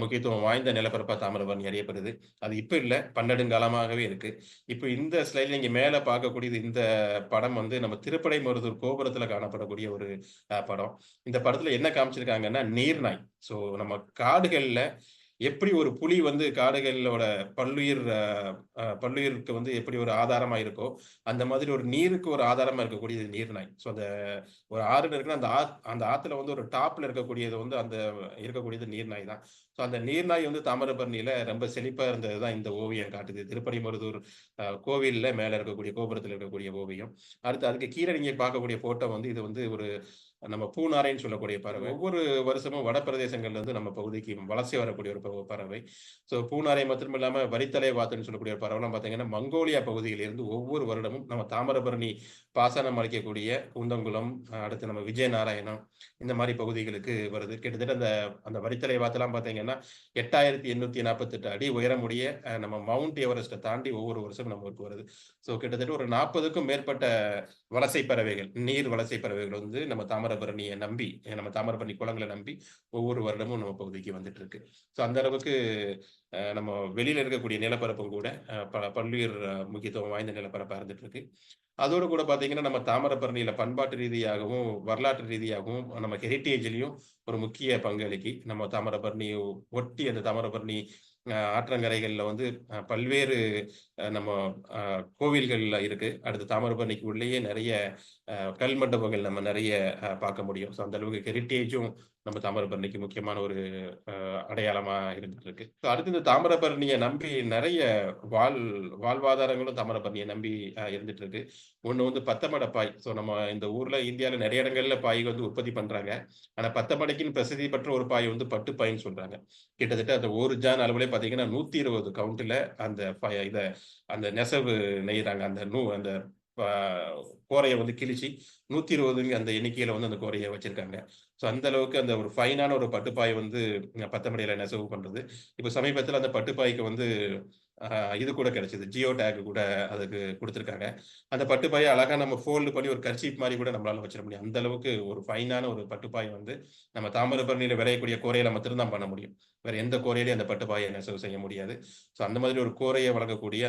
முக்கியத்துவம் வாய்ந்த நிலப்பரப்பா தாமிரபரணி அறியப்படுது. அது இப்ப இல்ல, பன்னெடுங்காலமாகவே இருக்கு. இப்ப இந்த ஸ்லைட்ல இங்க மேல பார்க்கக்கூடியது இந்த படம் வந்து நம்ம திருப்படை மருதூர் கோபுரத்துல காணப்படக்கூடிய ஒரு படம். இந்த படத்துல என்ன காமிச்சிருக்காங்கன்னா நீர்நாய். சோ நம்ம காடுகள்ல எப்படி ஒரு புலி வந்து காடுகளோட பல்லுயிருக்கு வந்து எப்படி ஒரு ஆதாரமா இருக்கோ, அந்த மாதிரி ஒரு நீருக்கு ஒரு ஆதாரமா இருக்கக்கூடியது நீர்நாய். ஸோ அந்த ஒரு ஆறுன்னு இருக்குன்னா அந்த ஆத்துல வந்து ஒரு டாப்ல இருக்கக்கூடியது வந்து அந்த இருக்கக்கூடியது நீர்நாய் தான். ஸோ அந்த நீர்நாய் வந்து தாமிரபரணியில ரொம்ப செழிப்பா இருந்தது தான் இந்த ஓவியம் காட்டுது. திருப்படிமருதூர் கோவில்ல மேல இருக்கக்கூடிய கோபுரத்தில் இருக்கக்கூடிய ஓவியம். அடுத்து அதுக்கு கீழே நீங்க பார்க்கக்கூடிய போட்டோ வந்து இது வந்து ஒரு நம்ம பூநாரைன்னு சொல்லக்கூடிய பறவை. ஒவ்வொரு வருஷமும் வட பிரதேசங்கள்ல இருந்து நம்ம பகுதிக்கு வலசை வரக்கூடிய ஒரு பறவை. ஸோ பூநாரை மட்டும் இல்லாம வரித்தலை வாத்துன்னு சொல்லக்கூடிய ஒரு பறவைலாம் பார்த்தீங்கன்னா மங்கோலியா பகுதியிலிருந்து ஒவ்வொரு வருடமும் நம்ம தாமிரபரணி பாசனம் அளிக்கக்கூடிய குந்தங்குளம், அடுத்து நம்ம விஜயநாராயணம், இந்த மாதிரி பகுதிகளுக்கு வருது. கிட்டத்தட்ட அந்த வரித்தலை வாத்தெல்லாம் பார்த்தீங்கன்னா 8848 அடி உயரமுடைய நம்ம மவுண்ட் எவரெஸ்ட்டை தாண்டி ஒவ்வொரு வருஷமும் நம்ம ஊருக்கு வருது. ஸோ கிட்டத்தட்ட ஒரு 40க்கும் மேற்பட்ட வலசை பறவைகள், நீர் வலசை பறவைகள் வந்து நம்ம தாமிரபரணியை நம்பி, நம்ம தாமிரபரணி குளங்களை நம்பி ஒவ்வொரு வருடமும் நம்ம பகுதிக்கு வந்துட்டு இருக்கு. ஸோ அந்த அளவுக்கு நம்ம வெளியில இருக்கக்கூடிய நிலப்பரப்பும் கூட பல்லுயிர் முக்கியத்துவம் வாய்ந்த நிலப்பரப்பா இருந்துட்டு இருக்கு. அதோடு கூட பாத்தீங்கன்னா நம்ம தாமிரபரணியில பண்பாட்டு ரீதியாகவும் வரலாற்று ரீதியாகவும் நம்ம ஹெரிட்டேஜ்லயும் ஒரு முக்கிய பங்களிக்கு நம்ம தாமிரபரணி ஒட்டி அந்த தாமிரபரணி ஆற்றங்கரைகள்ல வந்து பல்வேறு நம்ம கோவில்கள்ல இருக்கு. அடுத்து தாமிரபரணிக்கு உள்ளேயே நிறைய கல் மண்டபங்கள் நம்ம நிறைய பார்க்க முடியும். ஸோ அந்த அளவுக்கு ஹெரிட்டேஜும் நம்ம தாமிரபரணிக்கு முக்கியமான ஒரு அடையாளமா இருந்துட்டு இருக்கு. அடுத்து இந்த தாமிரபரணியை நம்பி நிறைய வாழ்வாதாரங்களும் தாமிரபரணியை நம்பி இருந்துட்டு இருக்கு. ஒண்ணு வந்து பத்தமடை பாய். ஸோ நம்ம இந்த ஊர்ல இந்தியாவில நிறைய இடங்கள்ல பாய் வந்து உற்பத்தி பண்றாங்க. ஆனா பத்தமடைக்குன்னு பிரசித்தி பெற்ற ஒரு பாய் வந்து பட்டு பாய்ன்னு சொல்றாங்க. கிட்டத்தட்ட அந்த ஒரு ஜான் அளவுல பாத்தீங்கன்னா 120 கவுண்ட்ல அந்த நெசவு நெய்றாங்க. அந்த கோரையை வந்து கிழிச்சு 120 அந்த எண்ணிக்கையில வந்து அந்த கோரையை வச்சிருக்காங்க. ஸோ அந்த அளவுக்கு அந்த ஒரு ஃபைனான ஒரு பட்டுப்பாய் வந்து பத்தமடையில நெசவு பண்றது. இப்போ சமீபத்தில் அந்த பட்டுப்பாய்க்கு வந்து இது கூட கிடைச்சது. ஜியோ டேக் கூட அதுக்கு குடுத்துருக்காங்க. அந்த பட்டுப்பாய அழகா நம்ம ஃபோல்டு பண்ணி ஒரு கர்ச்சீப் மாரி கூட நம்மளால வச்சிட முடியும். அந்த அளவுக்கு ஒரு ஃபைனான ஒரு பட்டுப்பாய வந்து நம்ம தாமிரபரணியில விளையக்கூடிய கோரையில மாத்திரம் தான் பண்ண முடியும். வேற எந்த கோரையிலயும் அந்த பட்டுப்பாய நெசவு செய்ய முடியாது. ஸோ அந்த மாதிரி ஒரு கோரைய வழங்கக்கூடிய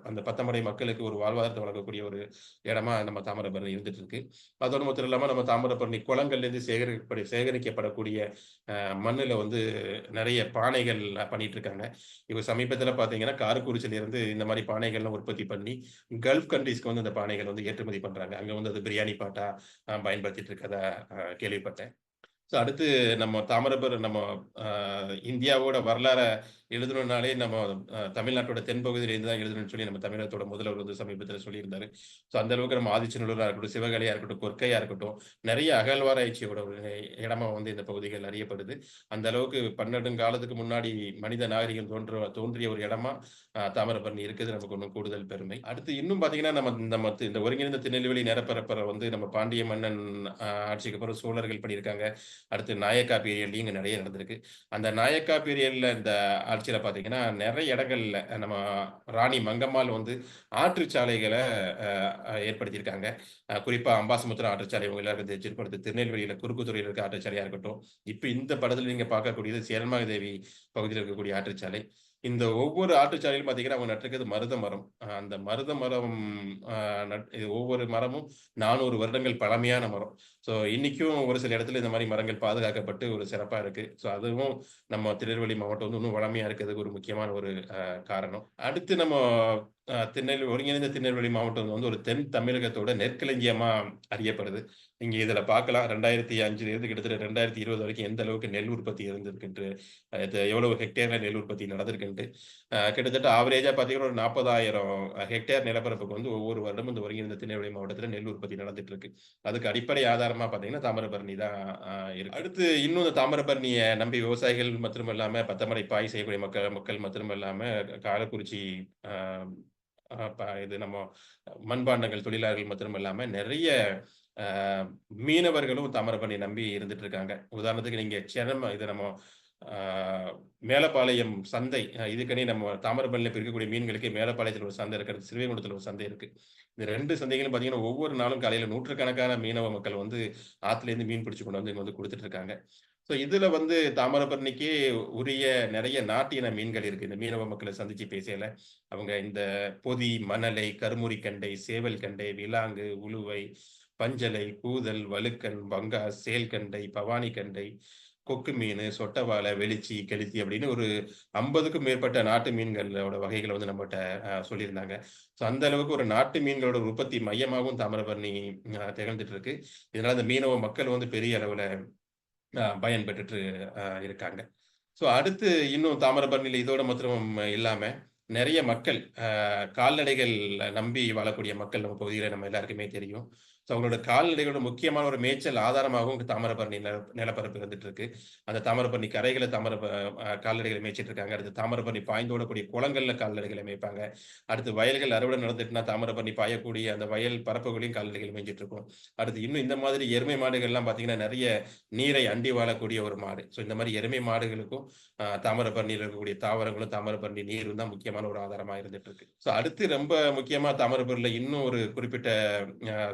அந்த பத்தமடை மக்களுக்கு ஒரு வாழ்வாதாரத்த வழங்கக்கூடிய ஒரு இடமா நம்ம தாமிரபரணி இருந்துட்டு இருக்கு. அதோடு மாத்திரம் இல்லாம நம்ம தாமிரபரணி குளங்கள்லேருந்து சேகரிக்கப்படக்கூடிய மண்ணுல வந்து நெறைய பானைகள் பண்ணிட்டு இருக்காங்க. இப்ப சமீபத்தில பார்த்தீங்கன்னா, காரக்குறிச்சியிலிருந்து இந்த மாரி பானைகள்லாம் உற்பத்தி பண்ணி, கல்ஃப் கண்ட்ரீஸ்க்கு வந்து அந்த பானைகள் வந்து ஏற்றுமதி பண்றாங்க. அங்க வந்து அது பிரியாணி பாட்டா பயன்படுத்திட்டு இருக்கதா கேள்விப்பட்டேன். ஸோ அடுத்து நம்ம அ இந்தியாவோட வரலாற எழுதணும்னாலே நம்ம தமிழ்நாட்டோட தென்பகுதியிலேருந்து தான் எழுதணும்னு சொல்லி நம்ம தமிழகத்தோட முதல்வர் வந்து சமீபத்தில சொல்லியிருந்தாரு. ஸோ அந்த அளவுக்கு நம்ம ஆதிச்சநல்லூரா இருக்கட்டும், சிவகலையா இருக்கட்டும், கொற்கையா இருக்கட்டும், நெறைய அகழ்வாராய்ச்சியோட ஒரு இடமா வந்து இந்த பகுதிகள் அறியப்படுது. அந்த அளவுக்கு பன்னெடுங்காலத்துக்கு முன்னாடி மனித நாகரிகம் தோன்றிய ஒரு இடமா தாமிரபரணி இருக்குது. நமக்கு இன்னும் கூடுதல் பெருமை. அடுத்து இன்னும் பார்த்தீங்கன்னா, நம்ம நம்ம இந்த ஒருங்கிணைந்த திருநெல்வேலி நிலப்பரப்புல வந்து நம்ம பாண்டிய மன்னன் ஆட்சிக்கு அப்புறம் சோழர்கள் பண்ணியிருக்காங்க. அடுத்து நாயக்கா பீரியட்லயும் இங்க நெறைய நடந்திருக்கு. அந்த நாயக்கா பீரியட்ல இந்த ஆட்சியில பார்த்தீங்கன்னா, நெறைய இடங்கள்ல நம்ம ராணி மங்கம்மாள் வந்து ஆற்றுச்சாலைகள ஏற்படுத்தியிருக்காங்க. குறிப்பா அம்பாசமுத்திரம் ஆற்றுச்சாலை உங்க எல்லாருக்கும் தெரிஞ்சிருக்கும். அடுத்து திருநெல்வேலியில குறுக்குத்துறையில இருக்க ஆற்றுச்சாலையா இருக்கட்டும். இப்ப இந்த படத்துல நீங்க பார்க்கக்கூடியது சேரன்மாதேவி பகுதியில இருக்கக்கூடிய ஆற்றுச்சாலை. இந்த ஒவ்வொரு ஆற்றுச்சாலையிலும் பார்த்தீங்கன்னா, அவங்க நட்டிருக்கிறது மருத மரம். அந்த மருத மரம் அ இது ஒவ்வொரு மரமும் 400 வருடங்கள் பழமையான மரம். ஸோ இன்னைக்கும் ஒரு சில இடத்துல இந்த மாரி மரங்கள் பாதுகாக்கப்பட்டு ஒரு சிறப்பா இருக்கு. ஸோ அதுவும் நம்ம திருநெல்வேலி மாவட்டம் வந்து இன்னும் வளமையா இருக்கிறதுக்கு ஒரு முக்கியமான ஒரு காரணம். அடுத்து நம்ம ஒருங்கிணைந்த திருநெல்வேலி மாவட்டம் வந்து ஒரு தென் தமிழகத்தோட நெற்களஞ்சியமா அறியப்படுது. நீங்க இதுல பார்க்கலாம் 2005 இருந்து கிட்டத்தட்ட 2020 வரைக்கும் எந்த அளவுக்கு நெல் உற்பத்தி இருந்திருக்குன்ட்டு, இது எவ்வளவு ஹெக்டேர்ல நெல் உற்பத்தி நடந்திருக்குன்ட்டு. கிட்டத்தட்ட ஆவரேஜா பார்த்தீங்கன்னா, ஒரு 40,000 ஹெக்டேர் நிலப்பரப்புக்கு வந்து ஒவ்வொரு வருடமும் இந்த ஒருங்கிணைந்த திருநெல்வேலி மாவட்டத்தில நெல் உற்பத்தி நடந்துட்டு இருக்கு. அதுக்கு அடிப்படை ஆதாரமா பார்த்தீங்கன்னா, தாமிரபரணி தான் இருக்கு. அடுத்து இன்னும் இந்த தாமிரபரணிய நம்பி விவசாயிகள் மற்றும் இல்லாம பத்தமடை பாய் செய்யக்கூடிய மக்கள் மக்கள் மற்றும் இல்லாம காலக்குறிச்சி அ இது நம்ம மண்பாண்டங்கள் தொழிலாளர்கள் மாத்திரம் இல்லாம நெறைய அ மீனவர்களும் தாமிரபரணிய நம்பி இருந்துட்டு இருக்காங்க. உதாரணத்துக்கு நீங்க இது நம்ம அ மேலப்பாளையம் சந்தை. இதுக்குன்னே நம்ம தாமிரபரணியில இப்ப இருக்கக்கூடிய மீன்களுக்கு மேலப்பாளையத்தில ஒரு சந்தை இருக்கு. ஸ்ரீவைகுண்டத்தில ஒரு சந்தை இருக்கு. இந்த 2 சந்தைகளும் பார்த்தீங்கன்னா, ஒவ்வொரு நாளும் காலையில நூற்றுக்கணக்கான மீனவ மக்கள் வந்து ஆத்துலேருந்து மீன் பிடிச்சு கொண்டு வந்து இங்க வந்து குடுத்துட்டு இருக்காங்க. ஸோ இதுல வந்து தாமிரபரணிக்கே உரிய நெறைய நாட்டு இன மீன்கள் இருக்கு. இந்த மீனவ மக்கள சந்திச்சு பேசையில, அவங்க இந்த பொதி, மணலை, கருமுறிக்கண்டை, சேவல் கண்டை, விலாங்கு, உளுவை, பஞ்சலை, கூதல், வழுக்கன், பங்காஸ், சேல்கண்டை, பவானி கண்டை, கொக்கு மீனு, சொட்டவாளை, வெளிச்சி, கெளுத்தி அப்படின்னு ஒரு 50க்கும் மேற்பட்ட நாட்டு மீன்களோட வகைகள வந்து நம்மட்ட சொல்லியிருந்தாங்க. ஸோ அந்த அளவுக்கு ஒரு நாட்டு மீன்களோட உற்பத்தி மையமாவும் தாமிரபரணி திகழ்ந்துட்டு இருக்கு. இதனால இந்த மீனவ மக்கள் வந்து பெரிய அளவுல பயன்பெற்றுட்டு இருக்காங்க. ஸோ அடுத்து இன்னும் தாமிரபரணியில இதோட மாத்திரம் இல்லாம, நெறைய மக்கள் கால்நடைகள் நம்பி வாழக்கூடிய மக்கள் நம்ம பகுதியில நம்ம எல்லாருக்குமே தெரியும். ஸோ அவங்களோட கால்நடைகளோட முக்கியமான ஒரு மேய்ச்சல் ஆதாரமாகவும் தாமிரபரணி நிலப்பரப்பு இருந்துட்டு இருக்கு. அந்த தாமிரபரணி கரைகள கால்நடைகளை மேய்ச்சிட்டு இருக்காங்க. அடுத்து தாமிரபரணி பாய்ந்தோடக்கூடிய குளங்கள்ல கால்நடைகளை மேய்ப்பாங்க. அடுத்து வயல்கள் அறுவடை நடந்துட்டுனா தாமிரபரணி பாயக்கூடிய அந்த வயல் பரப்புகளையும் கால்நடைகள் மேய்ஞ்சிட்டு இருக்கும். அடுத்து இன்னும் இந்த மாதிரி எருமை மாடுகள்லாம் பார்த்தீங்கன்னா, நெறைய நீரை அண்டி வாழக்கூடிய ஒரு மாடு. ஸோ இந்த மாரி எருமை மாடுகளுக்கும் தாமிரபரணியில இருக்கக்கூடிய தாவரங்களும், தாமிரபரணி நீரும் தான் முக்கியமான ஒரு ஆதாரமா இருந்துட்டு இருக்கு. ஸோ அடுத்து ரொம்ப முக்கியமா தாமிரபரணில இன்னும் ஒரு குறிப்பிட்ட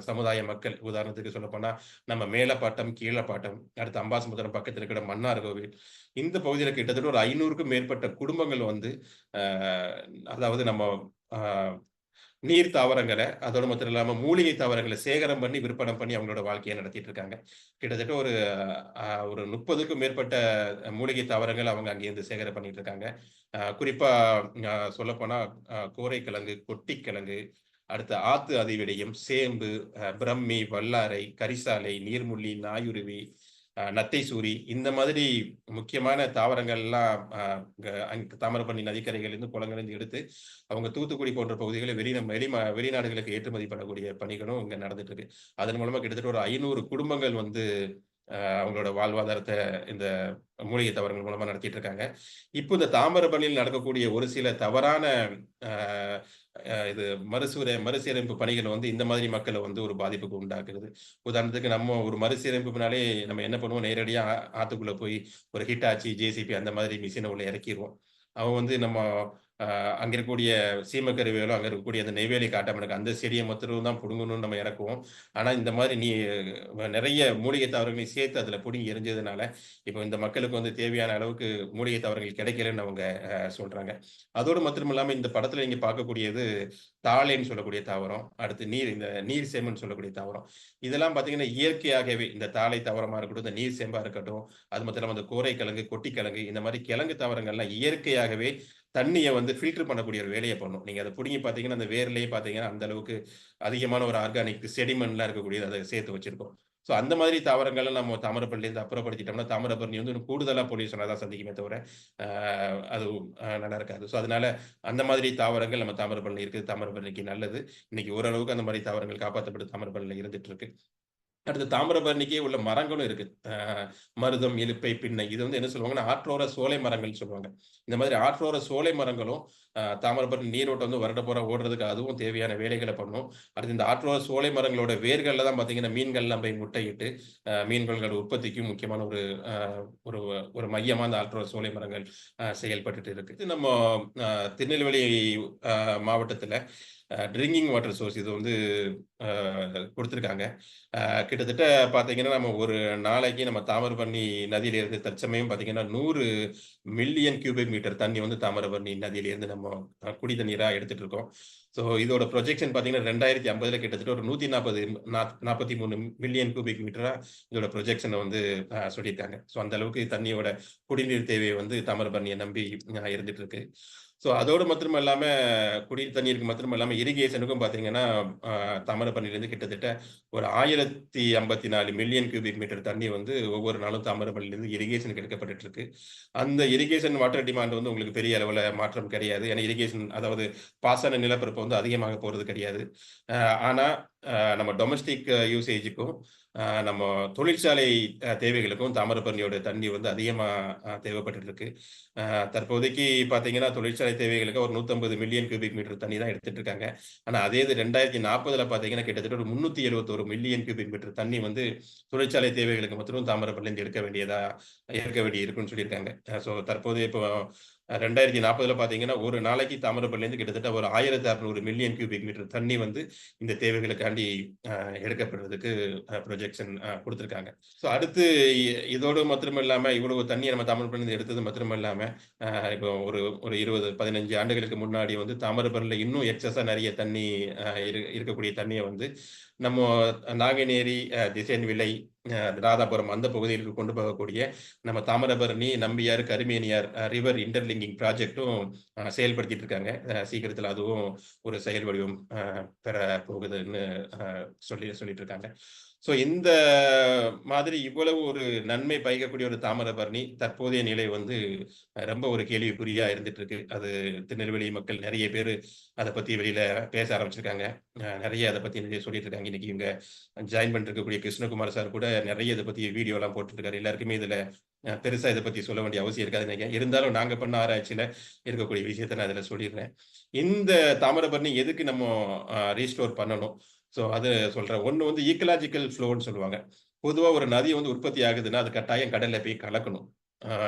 சமுதாய மக்கள், உதாரணத்துக்கு சொல்லப்போனா, நம்ம மேலப்பாட்டம், கீழப்பாட்டம், அடுத்து அம்பாசமுத்திரம் பக்கத்துல இருக்கிற மன்னார்கோவில். இந்த பகுதியில கிட்டத்தட்ட ஒரு 500க்கும் மேற்பட்ட குடும்பங்கள் வந்து, அ அதாவது நம்ம அ நீர் தாவரங்கள, அதோட மாத்திரம் இல்லாம மூலிகை தாவரங்கள சேகரம் பண்ணி, விற்பனை பண்ணி அவங்களோட வாழ்க்கைய நடத்திட்டு இருக்காங்க. கிட்டத்தட்ட ஒரு 30க்கும் மேற்பட்ட மூலிகை தாவரங்கள் அவங்க அங்கேருந்து சேகரம் பண்ணிட்டு இருக்காங்க. குறிப்பா சொல்லப்போனா கோரைக்கிழங்கு, கொட்டிக்கிழங்கு, அடுத்து ஆத்து அதிவிடயம், சேம்பு, பிரம்மி, வல்லாரை, கரிசாலை, நீர்முள்ளி, நாயுருவி, நத்தைசூரி இந்த மாதிரி முக்கியமான தாவரங்கள்லாம் தாமிரபரணி நதிக்கரைகள்லேருந்து, குளங்கள்லேருந்து எடுத்து அவங்க தூத்துக்குடி போன்ற பகுதிகளில் வெளிநாடுகளுக்கு ஏற்றுமதி பண்ணக்கூடிய பணிகளும் இங்க நடந்துட்டு இருக்கு. அதன் மூலமா கிட்டத்தட்ட ஒரு 500 குடும்பங்கள் வந்து அவங்களோட வாழ்வாதாரத்த இந்த மூலிகை தாவரங்கள் மூலமா நடத்திட்டு இருக்காங்க. இப்போ இந்த தாமிரபரணியில் நடக்கக்கூடிய ஒரு சில தவறான அ இது மறுசீரமைப்பு பணிகள் வந்து இந்த மாதிரி மக்கள வந்து ஒரு பாதிப்புக்கு உண்டாக்குது. உதாரணத்துக்கு நம்ம ஒரு மறுசீரமைப்புனாலே நம்ம என்ன பண்ணுவோம், நேரடியா ஆத்துக்குள்ள போய் ஒரு ஹிட்டாச்சி, ஜேசிபி அந்த மாதிரி மிஷின உள்ள இறக்கிருவோம். அவன் வந்து நம்ம அங்க இருக்கக்கூடிய சீமக்கருவேலோ, அங்க இருக்கக்கூடிய அந்த நெய்வேலி காட்டாமணக்கு அந்த செடிய மாத்திரம் தான் புடுங்கணும்னு நம்ம இறக்குவோம். ஆனா, இந்த மாரி நெறைய மூலிகை தாவரங்களையும் சேர்த்து அதில புடுங்கி எரிஞ்சதுனால, இப்போ இந்த மக்களுக்கு வந்து தேவையான அளவுக்கு மூலிகை தாவரங்கள் கிடைக்கலன்னு அவங்க சொல்றாங்க. அதோடு மாத்திரம் இல்லாம இந்த படத்தில நீங்க பார்க்கக்கூடியது தாழைன்னு சொல்லக்கூடிய தாவரம். அடுத்து இந்த நீர் சேம்புன்னு சொல்லக்கூடிய தாவரம். இதெல்லாம் பார்த்தீங்கன்னா, இயற்கையாகவே இந்த தாழை தாவரமா இருக்கட்டும், இந்த நீர் சேம்பா இருக்கட்டும், அது மாத்திரம் இல்லாம அந்த கோரைக்கிழங்கு, கொட்டிக்கிழங்கு இந்த மாரி கிழங்கு தாவரங்கள்லாம் இயற்கையாகவே தண்ணிய வந்து ஃபில்டர் பண்ணக்கூடிய ஒரு வேலைய பண்ணும். நீங்க அத புடுங்கி பார்த்தீங்கன்னா, அந்த வேர்லயே பார்த்தீங்கன்னா, அந்த அளவுக்கு அதிகமான ஒரு ஆர்கானிக் செடிமெண்ட்லாம் இருக்கக்கூடியது அத சேர்த்து வச்சிருக்கும். ஸோ அந்த மாதிரி தாவரங்கள நம்ம தாமிரபரணிலேருந்து அப்புறப்படுத்திட்டோம்னா, தாமிரபரணி வந்து இன்னும் கூடுதலா பொல்யூஷன தான் சந்திக்குமே தவிர, அ அது நல்லா இருக்காது. ஸோ அதனால அந்த மாதிரி தாவரங்கள் நம்ம தாமிரபரணில இருக்குது. தாமிரபரணிக்கு நல்லது. இன்னைக்கு ஓரளவுக்கு அந்த மாரி தாவரங்கள் காப்பாத்தப்பட்டு தாமிரபரணில இருந்துட்டு இருக்கு. அடுத்து தாமிரபரணிக்கே உள்ள மரங்களும் இருக்கு. மருதம், இலுப்பை, பின்னை இது வந்து என்ன சொல்லுவாங்கன்னா, ஆற்றோர சோலை மரங்கள்னு சொல்லுவாங்க. இந்த மாதிரி ஆற்றோர சோலை மரங்களும் தாமிரபரணி நீரோட்டம் வந்து வருடப்புறா ஓடுறதுக்கு அதுவும் தேவையான வேலைகள பண்ணும். அடுத்து இந்த ஆற்றோர சோலை மரங்களோட வேர்கள்ல தான் பார்த்தீங்கன்னா, மீன்கள்லாம் போய் முட்டையிட்டு, மீன்களோட உற்பத்திக்கும் முக்கியமான ஒரு அ ஒரு ஒரு மையமா அந்த ஆற்றோர சோலை மரங்கள் செயல்பட்டுட்டு இருக்கு. இது நம்ம அ திருநெல்வேலி மாவட்டத்தில ட்ரிங்கிங் வாட்டர் சோர்ஸ் இது வந்து அ குடுத்துருக்காங்க. கிட்டத்தட்ட பார்த்தீங்கன்னா, நம்ம ஒரு நாளைக்கு நம்ம தாமிரபரணி நதியிலிருந்து தற்சமயம் பார்த்தீங்கன்னா, 100 மில்லியன் கியூபிக் மீட்டர் தண்ணி வந்து தாமிரபரணி நதியிலிருந்து நம்ம குடி தண்ணீரா எடுத்துட்டு இருக்கோம். ஸோ இதோட ப்ரொஜெக்ஷன் பார்த்தீங்கன்னா, 2050ல கிட்டத்தட்ட ஒரு 140 43 மில்லியன் கியூபிக் மீட்டரா இதோட ப்ரொஜெக்ஷன வந்து சொல்லியிருக்காங்க. ஸோ அந்த அளவுக்கு தண்ணியோட குடிநீர் தேவை வந்து தாமிரபரணிய நம்பி இருந்துட்டு இருக்கு. ஸோ அதோடு மாத்திரம் இல்லாம குடிநீர் தண்ணீருக்கு மாத்திரம் இல்லாம இரிகேஷனுக்கும் பார்த்தீங்கன்னா, தாமிரபரணியிலிருந்து கிட்டத்தட்ட ஒரு 1054 மில்லியன் கியூபிக் மீட்டர் தண்ணி வந்து ஒவ்வொரு நாளும் தாமிரபரணியிலிருந்து இரிகேஷனுக்கு எடுக்கப்பட்டுட்டு இருக்கு. அந்த இரிகேஷன் வாட்டர் டிமாண்ட் வந்து உங்களுக்கு பெரிய அளவுல மாற்றம் கிடையாது. ஏன்னா இரிகேஷன் அதாவது பாசன நிலப்பரப்பு வந்து அதிகமாக போறது கிடையாது. அ ஆனா, நம்ம டொமஸ்டிக் யூசேஜுக்கும், நம்ம தொழிற்சாலை தேவைகளுக்கும் தாமிரபரணியோட தண்ணி வந்து அதிகமா தேவைப்பட்டுட்டு இருக்கு. தற்போதைக்கு பார்த்தீங்கன்னா, தொழிற்சாலை தேவைகளுக்கு ஒரு 150 மில்லியன் கியூபிக் மீட்டர் தண்ணி தான் எடுத்துட்டு இருக்காங்க. ஆனா அதே இது 2040ல பார்த்தீங்கன்னா, கிட்டத்தட்ட ஒரு 371 மில்லியன் கியூபிக் மீட்டர் தண்ணி வந்து தொழிற்சாலை தேவைகளுக்கு மட்டும் தாமிரபரணியிலிருந்து எடுக்க வேண்டி இருக்குன்னு சொல்லியிருக்காங்க. ஸோ தற்போதைய இப்போ 2040ல பார்த்தீங்கன்னா, ஒரு நாளைக்கு தாமிரபரணியிலிருந்து கிட்டத்தட்ட ஒரு 1600 மில்லியன் கியூபிக் மீட்டர் தண்ணி வந்து இந்த தேவைகளுக்காண்டி அ எடுக்கப்படுறதுக்கு ப்ரொஜெக்ஷன் குடுத்துருக்காங்க. ஸோ அடுத்து இதோடு மாத்திரம் இல்லாம, இவ்வளவு தண்ணீய நம்ம தாமிரபரணியிலிருந்து எடுத்தது மாத்திரம் இல்லாம, இப்போ ஒரு ஒரு 20, 15 ஆண்டுகளுக்கு முன்னாடி வந்து தாமிரபரணில இன்னும் எக்ஸஸா நெறைய தண்ணி இருக்கக்கூடிய தண்ணிய வந்து நம்ம நாங்குநேரி, திசையன்விளை, ராதாபுரம் அந்த பகுதிகளுக்கு கொண்டு போகக்கூடிய நம்ம தாமிரபரணி, நம்பியார், கருமேனியார் ரிவர் இன்டர்லிங்கிங் ப்ராஜெக்டும் செயல்படுத்திட்டு இருக்காங்க. சீக்கிரத்தில அதுவும் ஒரு செயல் வடிவம் பெற போகுதுன்னு சொல்லிட்டு இருக்காங்க. ஸோ இந்த மாதிரி இவ்வளவு ஒரு நன்மை பயக்கக்கூடிய ஒரு தாமிரபரணி தற்போதைய நிலை வந்து ரொம்ப ஒரு கேள்விக்குறியா இருந்துட்டு இருக்கு. அது திருநெல்வேலி மக்கள் நெறைய பேரு அத பத்தி வெளியில பேச ஆரம்பிச்சிருக்காங்க. நெறைய அத பத்தி நெறைய சொல்லிட்டு இருக்காங்க. இன்னைக்கு இவங்க ஜாயின் பண்ணிருக்கக்கூடிய கிருஷ்ணகுமார் சார் கூட நெறைய இத பத்தி வீடியோலாம் போட்டுட்டு இருக்காரு. எல்லாருக்குமே இதுல பெருசா இத பத்தி சொல்ல வேண்டிய அவசியம் இருக்காதுன்னு நெனைக்கிறேன். இருந்தாலும் நாங்க பண்ண ஆராய்ச்சியில இருக்கக்கூடிய விஷயத்த நான் இதுல சொல்லிடுறேன். இந்த தாமிரபரணி எதுக்கு நம்ம ரீஸ்டோர் பண்ணணும்? ஸோ அது சொல்றேன். ஒண்ணு வந்து ஈக்கலாஜிக்கல் ஃப்ளோன்னு சொல்லுவாங்க. பொதுவா ஒரு நதி வந்து உற்பத்தி ஆகுதுன்னா, அது கட்டாயம் கடல்ல போய் கலக்கணும்.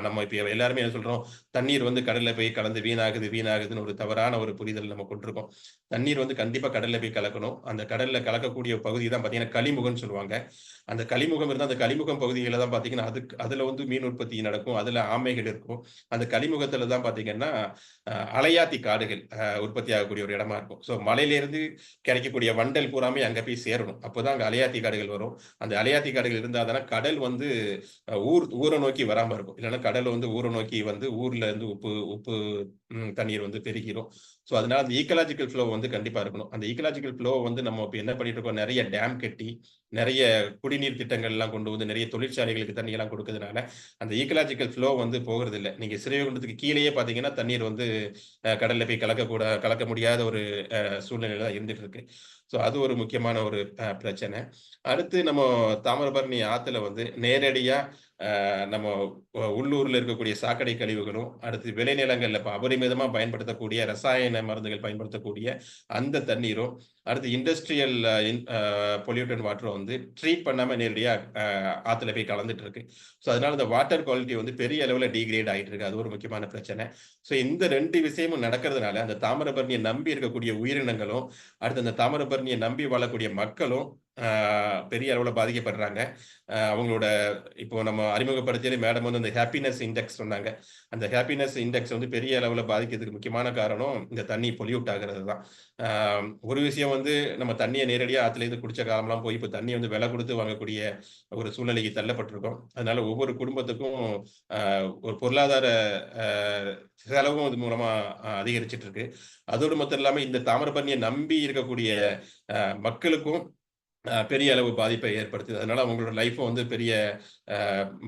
நம்ம இப்ப எல்லாருமே என்ன சொல்றோம், தண்ணீர் வந்து கடல்ல போய் கலந்து வீணாகுதுன்னு ஒரு தவறான ஒரு புரிதல் நம்ம கொண்டிருக்கோம். தண்ணீர் வந்து கண்டிப்பா கடல்ல போய் கலக்கணும். அந்த கடல்ல கலக்கக்கூடிய பகுதி தான் பார்த்தீங்கன்னா, கழிமுகம்ன்னு சொல்லுவாங்க. அந்த கழிமுகம் இருந்தா, அந்த கழிமுகம் பகுதிகள்ல தான் பார்த்தீங்கன்னா, அதுல வந்து மீன் உற்பத்தி நடக்கும். அதுல ஆமைகள் இருக்கும். அந்த கழிமுகத்துல தான் பார்த்தீங்கன்னா, அலையாத்தி காடுகள் உற்பத்தி ஆகக்கூடிய ஒரு இடமா இருக்கும். ஸோ மலையிலிருந்து கிடைக்கக்கூடிய வண்டல் பூராமே அங்க போய் சேரணும். அப்போதான் அங்க அலையாத்தி காடுகள் வரும். அந்த அலையாத்தி காடுகள் இருந்தா தானே கடல் வந்து ஊர நோக்கி வராம இருக்கும். இல்லன்னா கடல் வந்து ஊர நோக்கி வந்து ஊர்ல இருந்து உப்பு உப்பு தண்ணீர் வந்து பெருகிரும். ஸோ அதனால அந்த ஈக்கலாஜிக்கல் ஃப்ளோ வந்து கண்டிப்பா இருக்கணும். அந்த ஈக்கலாஜிக்கல் ஃப்ளோ வந்து நம்ம இப்ப என்ன பண்ணிட்டு இருக்கோம், நெறைய டேம் கட்டி, நெறைய குடிநீர் திட்டங்கள்லாம் கொண்டு வந்து நெறைய தொழிற்சாலைகளுக்கு தண்ணியெல்லாம் குடுக்கறதுனால, அந்த ஈக்கலாஜிக்கல் ஃப்ளோ வந்து போகுறதில்ல. நீங்க ஸ்ரீவைகுண்டத்துக்கு கீழயே பார்த்தீங்கன்னா, தண்ணீர் வந்து கடல்ல போய் கலக்க முடியாத ஒரு சூழ்நிலையில தான் இருந்துட்டு இருக்கு. ஸோ அது ஒரு முக்கியமான ஒரு பிரச்சனை. அடுத்து நம்ம தாமிரபரணி ஆத்துல வந்து நேரடியா நம்ம உள்ளூர்ல இருக்கக்கூடிய சாக்கடை கழிவுகளும், அடுத்து விளைநிலங்கள்ல இப்ப அபரிமிதமா பயன்படுத்தக்கூடிய ரசாயன மருந்துகள் பயன்படுத்தக்கூடிய அந்த தண்ணீரும், அடுத்து இண்டஸ்ட்ரியல் பொல்யூட்டன் வாட்டர் வந்து ட்ரீட் பண்ணாம நேரடியா ஆத்துல போய் கலந்துட்டு இருக்கு. ஸோ அதனால இந்த வாட்டர் குவாலிட்டி வந்து பெரிய அளவுல டிகிரேட் ஆயிட்டு இருக்கு. அது ஒரு முக்கியமான பிரச்சனை. ஸோ இந்த 2 விஷயமும் நடக்கிறதுனால அந்த தாமிரபரணியை நம்பி இருக்கக்கூடிய உயிரினங்களும், அடுத்து அந்த தாமிரபரணியை நம்பி வாழக்கூடிய மக்களும் பெரிய அளவுல பாதிக்கப்படுறாங்க. அவங்களோட இப்போ நம்ம அறிமுகப்படுத்தியாலே மேடம் வந்து அந்த ஹாப்பினஸ் இண்டெக்ஸ் சொன்னாங்க. அந்த ஹாப்பினஸ் இண்டெக்ஸ் வந்து பெரிய அளவுல பாதிக்கிறதுக்கு முக்கியமான காரணம் இந்த தண்ணி பொல்யூட் ஆகுறது தான். அ ஒரு விஷயம் வந்து நம்ம தண்ணிய நேரடியா ஆத்துலேருந்து குடிச்ச காலம்லாம் போய் இப்ப தண்ணி வந்து விலை குடுத்து வாங்கக்கூடிய ஒரு சூழ்நிலைக்கு தள்ளப்பட்டிருக்கோம். அதனால ஒவ்வொரு குடும்பத்துக்கும் அ ஒரு பொருளாதார அ செலவும் இது மூலமா அதிகரிச்சுட்டு இருக்கு. அதோடு மாத்திரம் இல்லாம இந்த தாமிரபரணிய நம்பி இருக்கக்கூடிய மக்களுக்கும் பெரிய அளவு பாதிப்பை ஏற்படுத்துது. அதனால அவங்களோட லைஃப்பும் வந்து பெரிய அ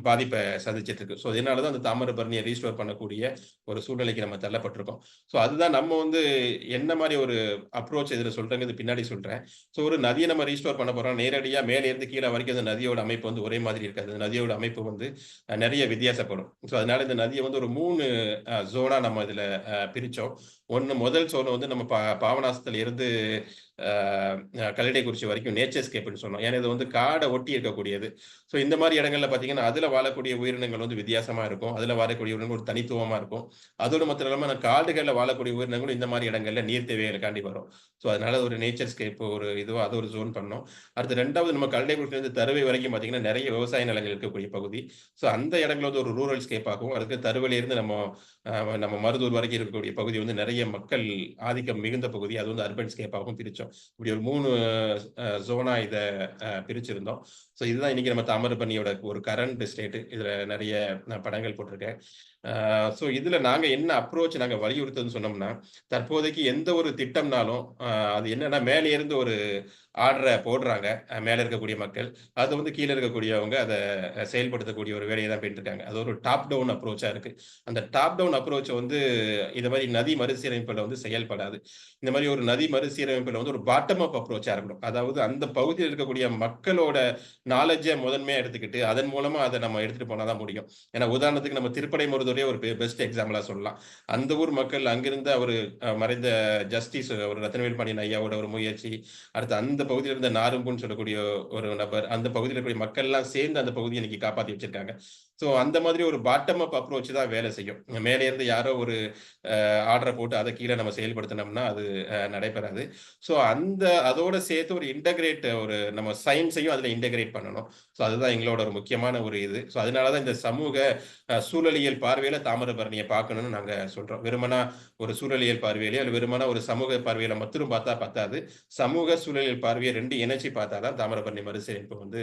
பாதிப்ப சந்திச்சுட்டு இருக்கு. ஸோ இதனால தான் அந்த தாமிரபரணிய ரீஸ்டோர் பண்ணக்கூடிய ஒரு சூழ்நிலைக்கு நம்ம தள்ளப்பட்டிருக்கோம். ஸோ அதுதான் நம்ம வந்து என்ன மாரி ஒரு அப்ரோச் இதுல சொல்றேங்கிறது பின்னாடி சொல்றேன். ஸோ ஒரு நதிய நம்ம ரீஸ்டோர் பண்ண போறோம். நேரடியா மேல இருந்து கீழ வரைக்கும் அந்த நதியோட அமைப்பு வந்து ஒரே மாதிரி இருக்காது. அந்த நதியோட அமைப்பு வந்து நெறைய வித்தியாசப்படும். ஸோ அதனால இந்த நதிய வந்து ஒரு 3 ஜோனா நம்ம இதுல பிரிச்சோம். முதல் ஜோன் வந்து நம்ம பாபநாசத்துல இருந்து அ கல்லடைக்குறிச்சி வரைக்கும் நேச்சர்ஸ்கேப்ன்னு சொன்னோம். ஏன்னா இது வந்து காட ஒட்டி இருக்கக்கூடியது. ஸோ இந்த மாரி இடங்கள்ல பார்த்தீங்கன்னா, அதுல வாழக்கூடிய உயிரினங்கள் வந்து வித்தியாசமா இருக்கும். அதுல வாழக்கூடிய உயிரினங்கள் ஒரு தனித்துவமா இருக்கும். அதோடு மாத்திரம் இல்லாம காடுகள்ல வாழக்கூடிய உயிரினங்களும் இந்த மாரி இடங்கள்ல நீர் தேவைகளுக்காண்டி வரும். ஸோ அதனால ஒரு நேச்சர்ஸ்கேப் ஒரு இதுவா அது ஒரு ஜோன் பண்ணோம். அடுத்து 2வது நம்ம கல்லடைக்குறிச்சியிலிருந்து தருவை வரைக்கும் பார்த்தீங்கன்னா, நெறைய விவசாய நிலங்கள் இருக்கக்கூடிய பகுதி. ஸோ அந்த இடங்கள் வந்து ஒரு ரூரல் ஸ்கேப் ஆகும். அதுக்கு தருவிலிருந்து நம்ம மருதூர் வரைக்கும் இருக்கக்கூடிய பகுதி வந்து நெறைய மக்கள் ஆதிக்கம் மிகுந்த பகுதி. அது வந்து அர்பன் ஸ்கேப்பாகவும் பிரிச்சோம். இப்படி ஒரு 3 ஜோனா இத பிரிச்சிருந்தோம். ஸோ இதுதான் இன்னைக்கு நம்ம தாமிரபரணியோட ஒரு கரண்ட் ஸ்டேட். இதுல நெறைய நான் படங்கள் போட்டிருக்கேன். ஸோ இதுல நாங்க என்ன அப்ரோச் நாங்க வலியுறுத்துதுன்னு சொன்னோம்னா, தற்போதைக்கு எந்த ஒரு திட்டம்னாலும் அது என்னன்னா மேலே இருந்து ஒரு ஆர்டர போடுறாங்க. மேல இருக்கக்கூடிய மக்கள். அது வந்து கீழ இருக்கக்கூடியவங்க அத செயல்படுத்தக்கூடிய ஒரு வேலைய தான் பண்ணிட்டு இருக்காங்க. அது ஒரு டாப் டவுன் அப்ரோச்சா இருக்கு. அந்த டாப் டவுன் அப்ரோச் வந்து இது மாரி நதி மறுசீரமைப்புல வந்து செயல்படாது. இந்த மாரி ஒரு நதி மறுசீரமைப்புல வந்து ஒரு பாட்டம் அப் அப்ரோச்சா இருக்கணும். அதாவது அந்த பகுதியில இருக்கக்கூடிய மக்களோட நாலெட்ஜ முதன்மையா எடுத்துக்கிட்டு, அதன் மூலமா அத நம்ம எடுத்துட்டு போனா தான் முடியும். ஏன்னா உதாரணத்துக்கு நம்ம திருப்படை மருதூரே ஒரு பெஸ்ட் எக்ஸாம்பிளா சொல்லலாம். அந்த ஊர் மக்கள் அங்கிருந்த ஒரு மறைந்த ஜஸ்டிஸ் ஒரு ரத்தினவேல் பாண்டியன் ஐயாவோட ஒரு முயற்சி, அடுத்து அந்த பகுதியில இருந்த நாரும்புன்னு சொல்லக்கூடிய ஒரு நபர், அந்த பகுதியில இருக்கக்கூடிய மக்கள்லாம் சேர்ந்து அந்த பகுதிய இன்னைக்கு காப்பாத்தி வச்சிருக்காங்க. ஸோ அந்த மாதிரி ஒரு பாட்டம் அப் அப்ரோச் தான் வேலை செய்யும். மேலே இருந்து யாரோ ஒரு ஆர்டர போட்டு அத கீழ நம்ம செயல்படுத்தினோம்னா, அது நடைபெறாது. ஸோ அதோட சேர்த்து ஒரு ஒரு நம்ம சயின்ஸையும் அதுல இன்டகிரேட் பண்ணணும். ஸோ அதுதான் எங்களோட ஒரு முக்கியமான ஒரு இது. ஸோ அதனால தான் இந்த சமூக சூழலியல் பார்வையில தாமிரபரணிய பார்க்கணும்னு நாங்க சொல்றோம். வெறுமனா ஒரு சூழலியல் பார்வையிலயோ, இல்ல வெறுமனா ஒரு சமூக பார்வையில மட்டும் பார்த்தா பத்தாது. சமூக சூழலியல் பார்வைய 2 இணைச்சு பார்த்தா தான் தாமிரபரணி மறுசீரமைப்பு வந்து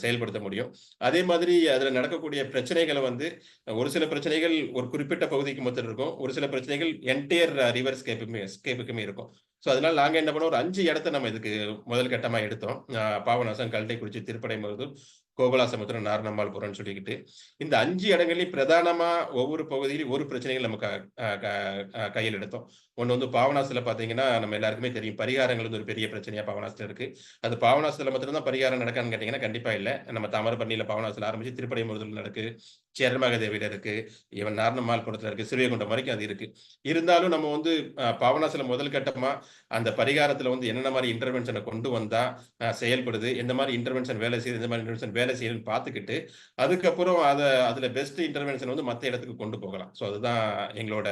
செயல்படுத்த முடியும். அதே மாதிரி அதுல நடக்கக்கூடிய பிரச்சனைகள வந்து ஒரு சில பிரச்சனைகள் ஒரு குறிப்பிட்ட பகுதிக்கு மட்டும் இருக்கும். ஒரு சில பிரச்சனைகள் என்டையர் ரிவர் ஸ்கேப்புக்குமே இருக்கும். ஸோ அதனால நாங்க என்ன பண்ணோம், ஒரு 5 இடத்த நம்ம இதுக்கு முதல் கட்டமா எடுத்தோம். பாபநாசம், கல்டைக்குறிச்சி, திருப்படைமருதூர், கோகுலாசமுத்திரம், நாரணம்மாள்புரம்னு சொல்லிக்கிட்டு. இந்த 5 இடங்கள்லயும் பிரதானமா ஒவ்வொரு பகுதியிலும் ஒரு பிரச்சனைகள் நம்ம க அ க அ கையில் எடுத்தோம். ஒண்ணு வந்து பாபநாசத்துல பார்த்தீங்கன்னா, நம்ம எல்லாருக்குமே தெரியும். பரிகாரங்கள் வந்து ஒரு பெரிய பிரச்சனையா பாபநாசத்துல இருக்கு. அது பாபநாசத்துல மாத்திரம் தான் பரிகாரம் நடக்கான்னு கேட்டீங்கன்னா, கண்டிப்பா இல்ல. நம்ம தாமிரபரணியில பாபநாசத்துல ஆரம்பிச்சு திருப்படைமருதூர்ல நடக்கு, சேர்மகதேவில இருக்கு, ஈவன் நாரணம்மாள்புரத்துல இருக்கு, ஸ்ரீவைகுண்டம் வரைக்கும் அது இருக்கு. இருந்தாலும் நம்ம வந்து பாபநாசத்துல முதல் கட்டமா அந்த பரிகாரத்துல வந்து என்னென்ன மாரி இன்டர்வென்ஷன கொண்டு வந்தா செயல்படுது, எந்த மாரி இன்டர்வென்ஷன் வேலை செய்யுது, எந்த மாரி இன்டர்வென்ஷன் வேலை செய்யுதுன்னு பார்த்துக்கிட்டு, அதுக்கப்புறம் அதுல பெஸ்ட் இன்டர்வென்ஷன் வந்து மத்த இடத்துக்கு கொண்டு போகலாம். ஸோ அதுதான் எங்களோட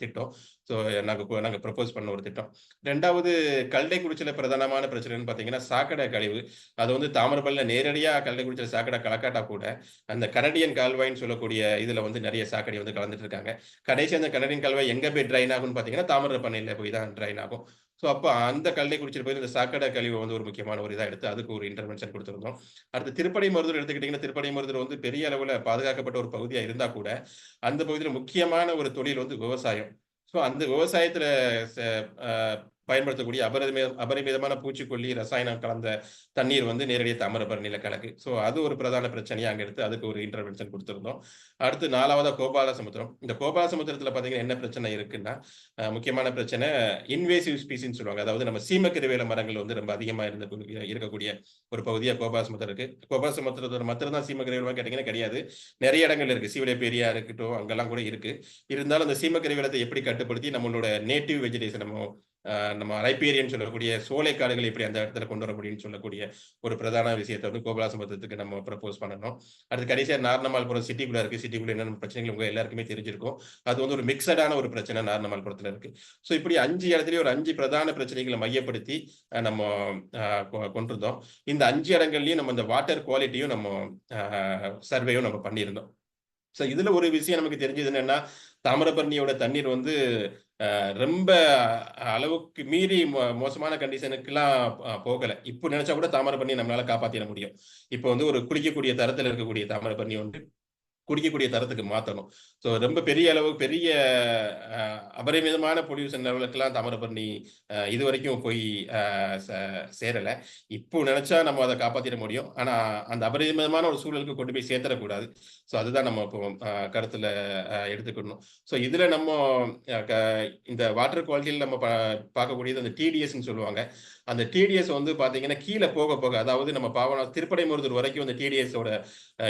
திட்டம். ஸோ நாங்க ப்ரொபோஸ் பண்ண ஒரு திட்டம். 2வது கல்டைக்குறிச்சியில பிரதானமான பிரச்சனைன்னு பார்த்தீங்கன்னா, சாக்கடை கழிவு. அது வந்து தாமிரபரணில நேரடியா கல்டைக்குறிச்சியில சாக்கடை கலக்காட்டா கூட, அந்த கனடியன் கால்வாய்ன்னு சொல்லக்கூடிய இதுல வந்து நெறைய சாக்கடை வந்து கலந்துட்டு இருக்காங்க. கடைசியா அந்த கனடியன் கால்வாய் எங்க போய் ட்ரைன் ஆகும்ன்னு பார்த்தீங்கன்னா, தாமிரபரணியில போய் தான் ட்ரைன் ஆகும். ஸோ அப்ப அந்த கல்டைக்குறிச்சியில போய் இந்த சாக்கடை கழிவு வந்து ஒரு முக்கியமான ஒரு இதா எடுத்து, அதுக்கு ஒரு இன்டர்வென்ஷன் குடுத்திருந்தோம். அடுத்து திருப்படைமருதூர் எடுத்துக்கிட்டீங்கன்னா, திருப்படைமருதூர் வந்து பெரிய அளவுல பாதுகாக்கப்பட்ட ஒரு பகுதியா இருந்தா கூட, அந்த பகுதியில முக்கியமான ஒரு தொழில் வந்து விவசாயம். ஸோ அந்த விவசாயத்துல ச அ பயன்படுத்தக்கூடிய அபரிமிதமான பூச்சிக்கொல்லி, ரசாயனம் கலந்த தண்ணீர் வந்து நேரடியா தாமிரபரணியில கலக்கு. ஸோ அது ஒரு பிரதான பிரச்சனையா அங்க எடுத்து அதுக்கு ஒரு இன்டர்வென்ஷன் குடுத்திருந்தோம். அடுத்து 4வதா கோபாலசமுத்திரம். இந்த கோபாலசமுத்திரத்தில பார்த்தீங்கன்னா என்ன பிரச்சனை இருக்குன்னா, முக்கியமான பிரச்சனை இன்வேசிவ் ஸ்பீசிஸ்ன்னு சொல்லுவாங்க. அதாவது நம்ம சீமக்கருவேல மரங்கள் வந்து ரொம்ப அதிகமா இருக்கக்கூடிய ஒரு பகுதியா கோபாலசமுத்திரம் இருக்கு. கோபாலசமுத்திரத்தில மாத்திரம் தான் சீமக்கருவேலமா கேட்டீங்கன்னா கிடையாது. நெறைய இடங்கள் இருக்கு. சீவலப்பேரியா இருக்கட்டும், அங்கெல்லாம் கூட இருக்கு. இருந்தாலும் அந்த சீமக்கருவேலத்தை எப்படி கட்டுப்படுத்தி நம்மளோட நேட்டிவ் வெஜிடேஷன் நம்ம நம்ம ரைப்பேரியன் சொல்லக்கூடிய சோலைக்காடுகளை எப்படி அந்த இடத்துல கொண்டு வர முடியும்னு சொல்லக்கூடிய ஒரு பிரதான விஷயத்தை வந்து கோகுலாசமுத்திரத்துக்கு நம்ம ப்ரப்போஸ் பண்ணணும். அடுத்து கடைசியா நார்னமால்புரம் சிட்டிக்குள்ள இருக்கு. சிட்டிக்குள்ள என்னென்ன பிரச்சனைகள் உங்க எல்லாருக்குமே தெரிஞ்சிருக்கும். அது வந்து ஒரு மிக்சடான ஒரு பிரச்சனை நார்னமால்புரத்துல இருக்கு. ஸோ இப்படி 5 இடத்துலயும் ஒரு 5 பிரதான பிரச்சனைகளை மையப்படுத்தி நம்ம கொண்டிருந்தோம். இந்த 5 இடங்கள்லயும் நம்ம இந்த வாட்டர் குவாலிட்டியும் நம்ம சர்வேயும் நம்ம பண்ணியிருந்தோம். ஸோ இதுல ஒரு விஷயம் நமக்கு தெரிஞ்சது என்னன்னா, தாமிரபரணியோட தண்ணீர் வந்து ரொம்ப அளவுக்கு மீறி மோசமான கண்டிஷனுக்குலாம் போகல. இப்போ நினைச்சா கூட தாமிரபரணிய நம்மளால காப்பாத்திற முடியும். இப்போ வந்து ஒரு குளிக்கக்கூடிய தரத்துல இருக்கக்கூடிய தாமிரபரணி வந்து குடிக்கக்கூடிய தரத்துக்கு மாத்தணும். ஸோ ரொம்ப பெரிய அளவு பெரிய அபரிமிதமான பொல்யூஷன் லெவலுக்குலாம் தாமிரபரணி இதுவரைக்கும் போய் ச சேரல. இப்போ நெனச்சா நம்ம அத காப்பாத்திற முடியும். ஆனா, அந்த அபரிமிதமான ஒரு சூழலுக்கு கொண்டு போய் சேர்த்தரக்கூடாது. ஸோ அதுதான் நம்ம இப்போ கருத்துல எடுத்துக்கணும். ஸோ இதுல நம்ம அ க இந்த வாட்டர் குவாலிட்டில நம்ம பார்க்கக்கூடியது அந்த டிடிஎஸ்ன்னு சொல்லுவாங்க. அந்த டிடிஎஸ் வந்து பார்த்தீங்கன்னா, கீழ போக போக அதாவது நம்ம திருப்படைமருதூர் வரைக்கும் அந்த டிடிஎஸோட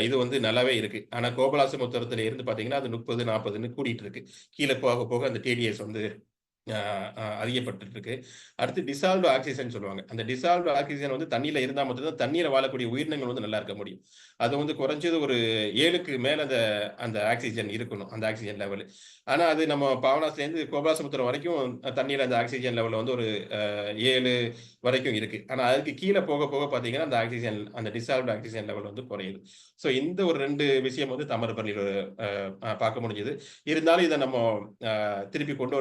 இது வந்து நல்லாவே இருக்கு. ஆனா கோபாலாசமுத்திரத்துல இருந்து பார்த்தீங்கன்னா, அது 30, 40ன்னு கூடிட்டு இருக்கு. கீழ போக போக அந்த டிடிஎஸ் வந்து அதிகப்பட்டுட்டு இருக்கு. அடுத்து டிசால்வ்டு ஆக்ஸிஜன் சொல்லுவாங்க. அந்த டிசால்வ்டு ஆக்ஸிஜன் வந்து தண்ணீல இருந்தா மட்டும் தான் தண்ணீல வாழக்கூடிய உயிரினங்கள் வந்து நல்லா இருக்க முடியும். அது வந்து குறைஞ்சது ஒரு 7க்கு மேல அந்த ஆக்ஸிஜன் இருக்கணும். அந்த ஆக்ஸிஜன் லெவல். ஆனா அது நம்ம பாபநாசத்துலேருந்து கோபாலசமுத்திரம் வரைக்கும் தண்ணீல அந்த ஆக்ஸிஜன் லெவல் வந்து ஒரு 7 வரைக்கும் இருக்கு. ஆனா அதுக்கு கீழ போக போக பார்த்தீங்கன்னா, அந்த டிசால்வ்டு ஆக்ஸிஜன் லெவல் வந்து குறையுது. ஸோ இந்த ஒரு 2 விஷயம் வந்து தாமிரபரணியில பார்க்க முடிஞ்சது. இருந்தாலும் இத நம்ம திருப்பி கொண்டு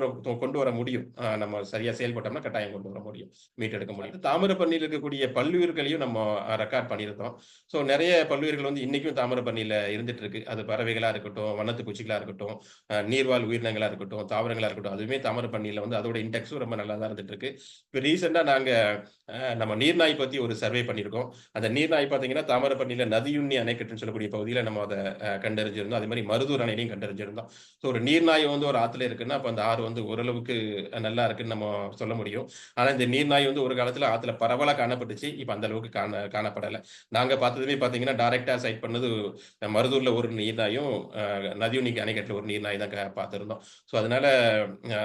வர முடியும். நம்ம சரியா செயல்பட்டோம்னா கட்டாயம் கொண்டு வர முடியும். மீட்டெடுக்க முடியும். தாமிரபரணியில இருக்கக்கூடிய பல்லுயிர்களையும் நம்ம ரெக்கார்ட் பண்ணியிருந்தோம். ஸோ நெறைய பல்லுயிர்கள் வந்து இன்னைக்கும் தாமிரபரணியில இருந்துட்டு இருக்கு. அது பறவைகளா இருக்கட்டும், வண்ணத்து பூச்சிகளா இருக்கட்டும், நீர்வாழ் உயிரினங்களா இருக்கட்டும், தாவரங்களா இருக்கட்டும். அதுவுமே தாமிரபரணியில வந்து அதோட இண்டெக்ஸும் ரொம்ப நல்லா தான் இருந்துட்டு இருக்கு. இப்ப ரீசென்ட்டா நாங்க நம்ம நீர்நாய் பத்தி ஒரு சர்வே பண்ணியிருக்கோம். அந்த நீர்நாய் பார்த்தீங்கன்னா, தாமிரபரணியில நதியுண்ணி அணைக்கட்டுன்னு சொல்லக்கூடிய பகுதியில நம்ம அத கண்டறிஞ்சிருந்தோம். அதே மாரி மருதூர் அணையிலயும் கண்டறிஞ்சிருந்தோம். ஸோ ஒரு நீர்நாய் வந்து ஒரு ஆத்துல இருக்குன்னா, அப்ப அந்த ஆறு வந்து ஓரளவுக்கு நல்லா இருக்குன்னு நம்ம சொல்ல முடியும். ஆனா இந்த நீர்நாய் வந்து ஒரு காலத்துல ஆத்துல பரவலா காணப்பட்டுச்சு. இப்ப அந்த அளவுக்கு காணப்படல. நாங்க பார்த்ததுமே பார்த்தீங்கன்னா, டைரக்ட்டா சைட் பண்ணது மருதூர்ல ஒரு நீர்நாயும், நதியுண்ணி அணைக்கட்டுல ஒரு நீர்நாய் தான் பார்த்திருந்தோம். ஸோ அதனால அ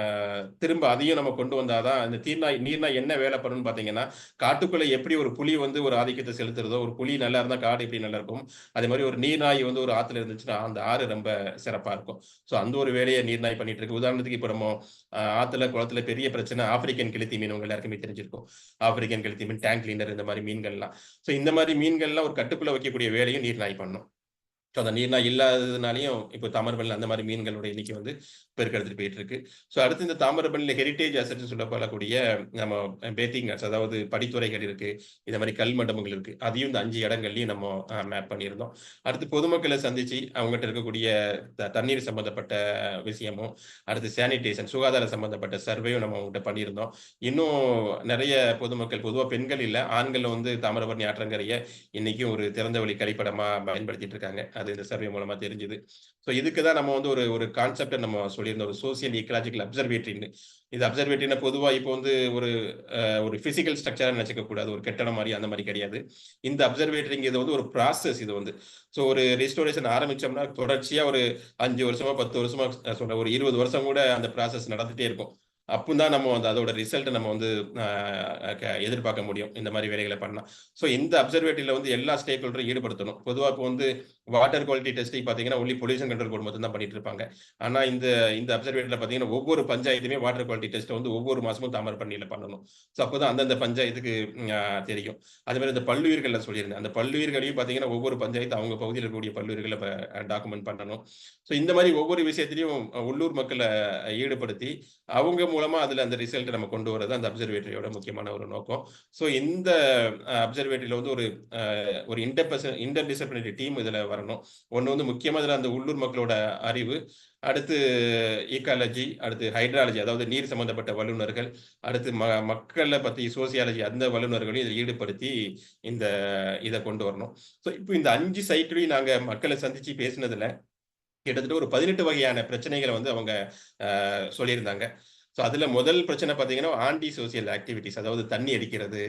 திரும்ப அதையும் நம்ம கொண்டு வந்தா தான் அந்த நீர்நாய் என்ன வேலை பண்ணும்னு பார்த்தீங்கன்னா, காட்டுக்குள்ள எப்படி ஒரு புலி வந்து ஒரு ஆதிக்கத்த செலுத்துறதோ, ஒரு புலி நல்லா இருந்தா காடு எப்படி நல்லா இருக்கும். அதே மாரி ஒரு நீர்நாய் வந்து ஒரு ஆத்துல இருந்துச்சுன்னா, அந்த ஆறு ரொம்ப சிறப்பா இருக்கும். ஸோ அந்த ஒரு வேலைய நீர்நாய் பண்ணிட்டு இருக்கு. உதாரணத்துக்கு இப்ப நம்ம ஆத்துல, குளத்துல பெரிய பிரச்சனை ஆப்பிரிக்கன் கெளுத்தி மீன் உங்க எல்லாருக்குமே தெரிஞ்சிருக்கும். ஆப்பிரிக்கன் கெளுத்தி மீன், டேங்க் கிளீனர் இந்த மாரி மீன்கள்லாம். ஸோ இந்த மாரி மீன்கள்லாம் ஒரு கட்டுக்குள்ள வைக்கக்கூடிய வேலையும் நீர்நாய் பண்ணும். ஸோ அந்த நீர்நாய் இல்லாததுனாலயும் இப்போ தாமிரபரணில அந்த மாரி மீன்களோட எண்ணிக்கை வந்து பெருக்கெடுத்துட்டு போயிட்டு இருக்கு. ஸோ அடுத்து இந்த தாமிரபரணில ஹெரிடேஜ் அசெட்ஸ்ன்னு சொல்லப்படக்கூடிய நம்ம பேத்திங் அட்ஸ் அதாவது படித்துறைகள் இருக்கு. இந்த மாரி கல் மண்டபங்கள் இருக்கு. அதையும் இந்த 5 இடங்கள்லயும் நம்ம மேப் பண்ணியிருந்தோம். அடுத்து பொதுமக்கள சந்திச்சு அவங்ககிட்ட இருக்கக்கூடிய தண்ணீர் சம்பந்தப்பட்ட விஷயமும், அடுத்து சானிடேஷன் சுகாதாரம் சம்பந்தப்பட்ட சர்வேயும் நம்ம அவங்ககிட்ட பண்ணியிருந்தோம். இன்னும் நெறைய பொதுமக்கள் பொதுவா பெண்கள் இல்ல, ஆண்கள் வந்து தாமிரபரணி ஆற்றங்கரைய இன்னைக்கும் ஒரு திறந்த வெளி கழிப்பிடமா பயன்படுத்திட்டு இருக்காங்க. அது இந்த சர்வே மூலமா தெரிஞ்சது. ஸோ இதுக்கு தான் நம்ம வந்து ஒரு ஒரு கான்செப்ட்ட நம்ம சொல்லியிருந்தோம். ஒரு சோசியல் ஈக்காலஜிக்கல் அப்சர்வேட்டரின்னு. இது அப்சர்வேட்டரின்னா பொதுவா இப்போ வந்து ஒரு பிசிக்கல் ஸ்ட்ரக்சரா நினைச்சுக்க கூடாது. ஒரு கட்டடம் மாரி அந்த மாரி கிடையாது. இந்த அப்சர்வேட்டரிங்கிறது வந்து ஒரு ப்ராசஸ் இது வந்து. ஸோ ஒரு ரெஸ்டோரேஷன் ஆரம்பிச்சோம்னா தொடர்ச்சியா ஒரு 5 வருஷமா, 10 வருஷமா சொல்றேன் ஒரு 20 வருஷம் கூட அந்த ப்ராசஸ் நடந்துட்டே இருக்கும். அப்பதான் நம்ம வந்து அதோட ரிசல்ட்ட நம்ம வந்து எதிர்பார்க்க முடியும். இந்த மாரி வேலைகள பண்ணா. ஸோ இந்த அப்சர்வேட்டரில வந்து எல்லா ஸ்டேக் ஹோல்டரையும் ஈடுபடுத்தணும். பொதுவா இப்போ வந்து வாட்டர் குவாலிட்டி டெஸ்டிங் பார்த்தீங்கன்னா, ஒன்லி பொல்யூஷன் கண்ட்ரோல் போர்ட் மட்டும் தான் பண்ணிட்டு இருப்பாங்க. ஆனா இந்த அப்சர்வேட்டரில பார்த்தீங்கன்னா, ஒவ்வொரு பஞ்சாயத்துமே வாட்டர் குவாலிட்டி டெஸ்ட்ட வந்து ஒவ்வொரு மாசமும் தாமிரபரணியில பண்ணணும். ஸோ அப்பதான் அந்தந்த பஞ்சாயத்துக்கு தெரியும். அதேமாரி இந்த பல்லுயிர்கள்ல சொல்லியிருந்தேன். அந்த பல்லுயிர்களையும் பார்த்தீங்கன்னா, ஒவ்வொரு பஞ்சாயத்து அவங்க பகுதியில இருக்கக்கூடிய பல்லுயிர்கள டாக்குமெண்ட் பண்ணணும். ஸோ இந்த மாரி ஒவ்வொரு விஷயத்திலயும் உள்ளூர் மக்கள ஈடுபடுத்தி, அவங்க மூலமா அதுல அந்த ரிசல்ட்ட நம்ம கொண்டு வரது அந்த அப்சர்வேட்டரியோட முக்கியமான ஒரு நோக்கம். ஸோ இந்த அப்சர்வேட்டரியில வந்து ஒரு இன்டர் டிசிப்ளினரி டீம் இதுல வரணும். ஒண்ணு வந்து முக்கியமா இதுல அந்த உள்ளூர் மக்களோட அறிவு, அடுத்து ஈக்காலஜி, அடுத்து ஹைட்ராலஜி அதாவது நீர் சம்பந்தப்பட்ட வல்லுநர்கள், அடுத்து மக்கள பத்தி சோசியாலஜி அந்த வல்லுநர்களையும் இதில் ஈடுபடுத்தி இந்த இத கொண்டு வரணும். ஸோ இப்போ இந்த 5 சைட்லயும் நாங்க மக்கள சந்திச்சு பேசினதுல கிட்டத்தட்ட ஒரு 18 வகையான பிரச்சனைகள வந்து அவங்க சொல்லியிருந்தாங்க. ஸோ அதுல முதல் பிரச்சனை பார்த்தீங்கன்னா, ஆன்டி சோசியல் ஆக்டிவிட்டீஸ் அதாவது தண்ணி அடிக்கிறது,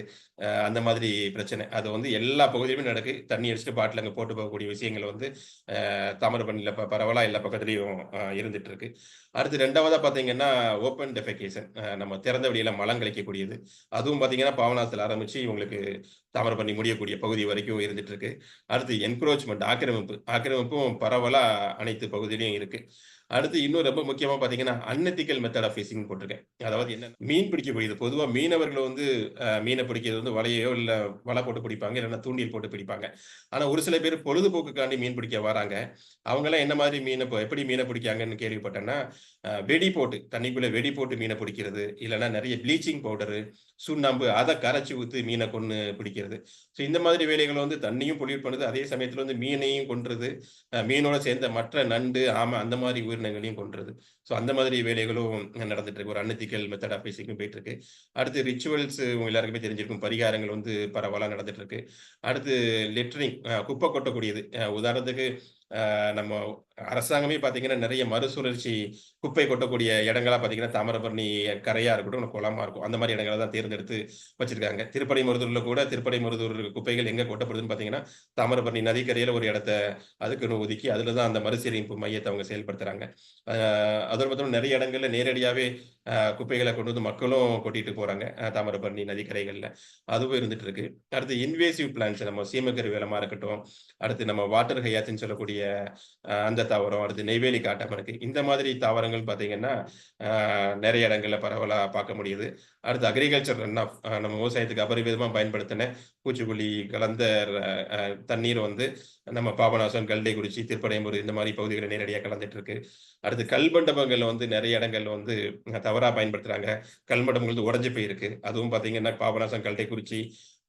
அந்த மாதிரி பிரச்சனை. அது வந்து எல்லா பகுதியிலுமே நடக்கு. தண்ணி அடிச்சுட்டு பாட்டில் அங்க போட்டு போகக்கூடிய விஷயங்கள் வந்து தாமிரபரணியில பரவலா எல்லா பக்கத்துலயும் இருந்துட்டு இருக்கு. அடுத்து 2வதா பார்த்தீங்கன்னா, ஓப்பன் டெஃபெகேஷன் நம்ம திறந்த வெளியில மலம் கழிக்கக்கூடியது. அதுவும் பார்த்தீங்கன்னா, பாபநாசத்துல ஆரம்பிச்சு இவங்களுக்கு தாமிரபரணி முடியக்கூடிய பகுதி வரைக்கும் இருந்துட்டு இருக்கு. அடுத்து என்க்ரோச்மென்ட் ஆக்கிரமிப்பு. ஆக்கிரமிப்பும் பரவலா அனைத்து பகுதியிலயும் இருக்கு. அடுத்து இன்னும் ரொம்ப முக்கியமா பார்த்தீங்கன்னா, அன்எத்திக்கல் மெத்தட் ஆஃப் ஃபிஷிங் போட்டிருக்கேன். அதாவது என்னன்னா, மீன் பிடிக்கக்கூடியது. பொதுவா மீனவர்கள் வந்து மீன பிடிக்கிறது வந்து வலையையோ, இல்ல வலை போட்டு பிடிப்பாங்க. இல்லன்னா தூண்டில் போட்டு பிடிப்பாங்க. ஆனா ஒரு சில பேர் பொழுதுபோக்குக்காண்டி மீன் பிடிக்க வராங்க. அவங்கலாம் என்ன மாதிரி எப்படி மீன பிடிக்காங்கன்னு கேள்விப்பட்டேன்னா, வெடி போட்டு தண்ணிக்குள்ள வெடி போட்டு மீன பிடிக்கிறது. இல்லன்னா நெறைய ப்ளீச்சிங் பவுடரு, சுண்ணாம்பு அத கரைச்சு ஊத்தி மீன கொன்னு பிடிக்கிறது. ஸோ இந்த மாதிரி வேலைகள் வந்து தண்ணியும் பொல்யூட் பண்ணுது. அதே சமயத்துல வந்து மீனையும் கொன்றுது. மீனோட சேர்ந்த மற்ற நண்டு, ஆமை அந்த மாரி உயிரினங்களையும் கொன்றுது. ஸோ அந்த மாதிரி வேலைகளும் நடந்துட்டு இருக்கு. ஒரு அன்எத்திக்கல் மெத்தட் ஆஃப் ஃபிஷிங்கும் போயிட்டு இருக்கு. அடுத்து ரிச்சுவல்ஸ் உங்க எல்லாருக்குமே தெரிஞ்சிருக்கும். பரிகாரங்கள் வந்து பரவலா நடந்துட்டு இருக்கு. அடுத்து லிட்டரிங் குப்பை கொட்டக்கூடியது. உதாரணத்துக்கு நம்ம அரசாங்கமே பார்த்தீங்கன்னா, நெறைய மறுசுழற்சி குப்பை கொட்டக்கூடிய இடங்களா பார்த்தீங்கன்னா, தாமிரபரணி கரையா இருக்கட்டும், இல்ல குளமா இருக்கும். அந்த மாரி இடங்கள தான் தேர்ந்தெடுத்து வச்சிருக்காங்க. திருப்படைமருதூர்ல கூட திருப்படைமருதூர் குப்பைகள் எங்க கொட்டப்படுதுன்னு பார்த்தீங்கன்னா, தாமிரபரணி நதிக்கரையில ஒரு இடத்த அதுக்குன்னு ஒதுக்கி, அதுல தான் அந்த மறுசீரமைப்பு மையத்த அவங்க செயல்படுத்துறாங்க. அ அதோட பார்த்தோம்னா நெறைய இடங்கள்ல நேரடியாவே குப்பைகள கொண்டு வந்து மக்களும் கொட்டிட்டு போறாங்க. தாமிரபரணி நதிக்கரைகள்ல. அதுவும் இருந்துட்டு இருக்கு. அடுத்து இன்வேசிவ் பிளான்ட்ஸ் நம்ம சீமக்கருவேலமா இருக்கட்டும், அடுத்து நம்ம வாட்டர் ஹையாத்துன்னு சொல்லக்கூடிய அந்த தாவரம், அடுத்து நெய்வேலி காட்டாமணக்கு. இந்த மாதிரி தாவரங்கள் பார்த்தீங்கன்னா, அ நெறைய இடங்கள்ல பரவலா பார்க்க முடியுது. அடுத்து அக்ரிகல்ச்சர் ரன் ஆஃப் நம்ம விவசாயத்துக்கு அபரிவிதமா பயன்படுத்தின பூச்சிக்கொல்லி கலந்த அ தண்ணீர் வந்து நம்ம பாபநாசம், கல்டைக்குறிச்சி, திருப்படைமூர் இந்த மாரி பகுதிகள்ல நேரடியா கலந்துட்டு இருக்கு. அடுத்து கல்மண்டபங்கள்ல வந்து நெறைய இடங்கள்ல வந்து தவறா பயன்படுத்துறாங்க. கல்மண்டபங்கள் வந்து உடைஞ்சு போயிருக்கு. அதுவும் பார்த்தீங்கன்னா, பாபநாசம், கல்டைக்குறிச்சி,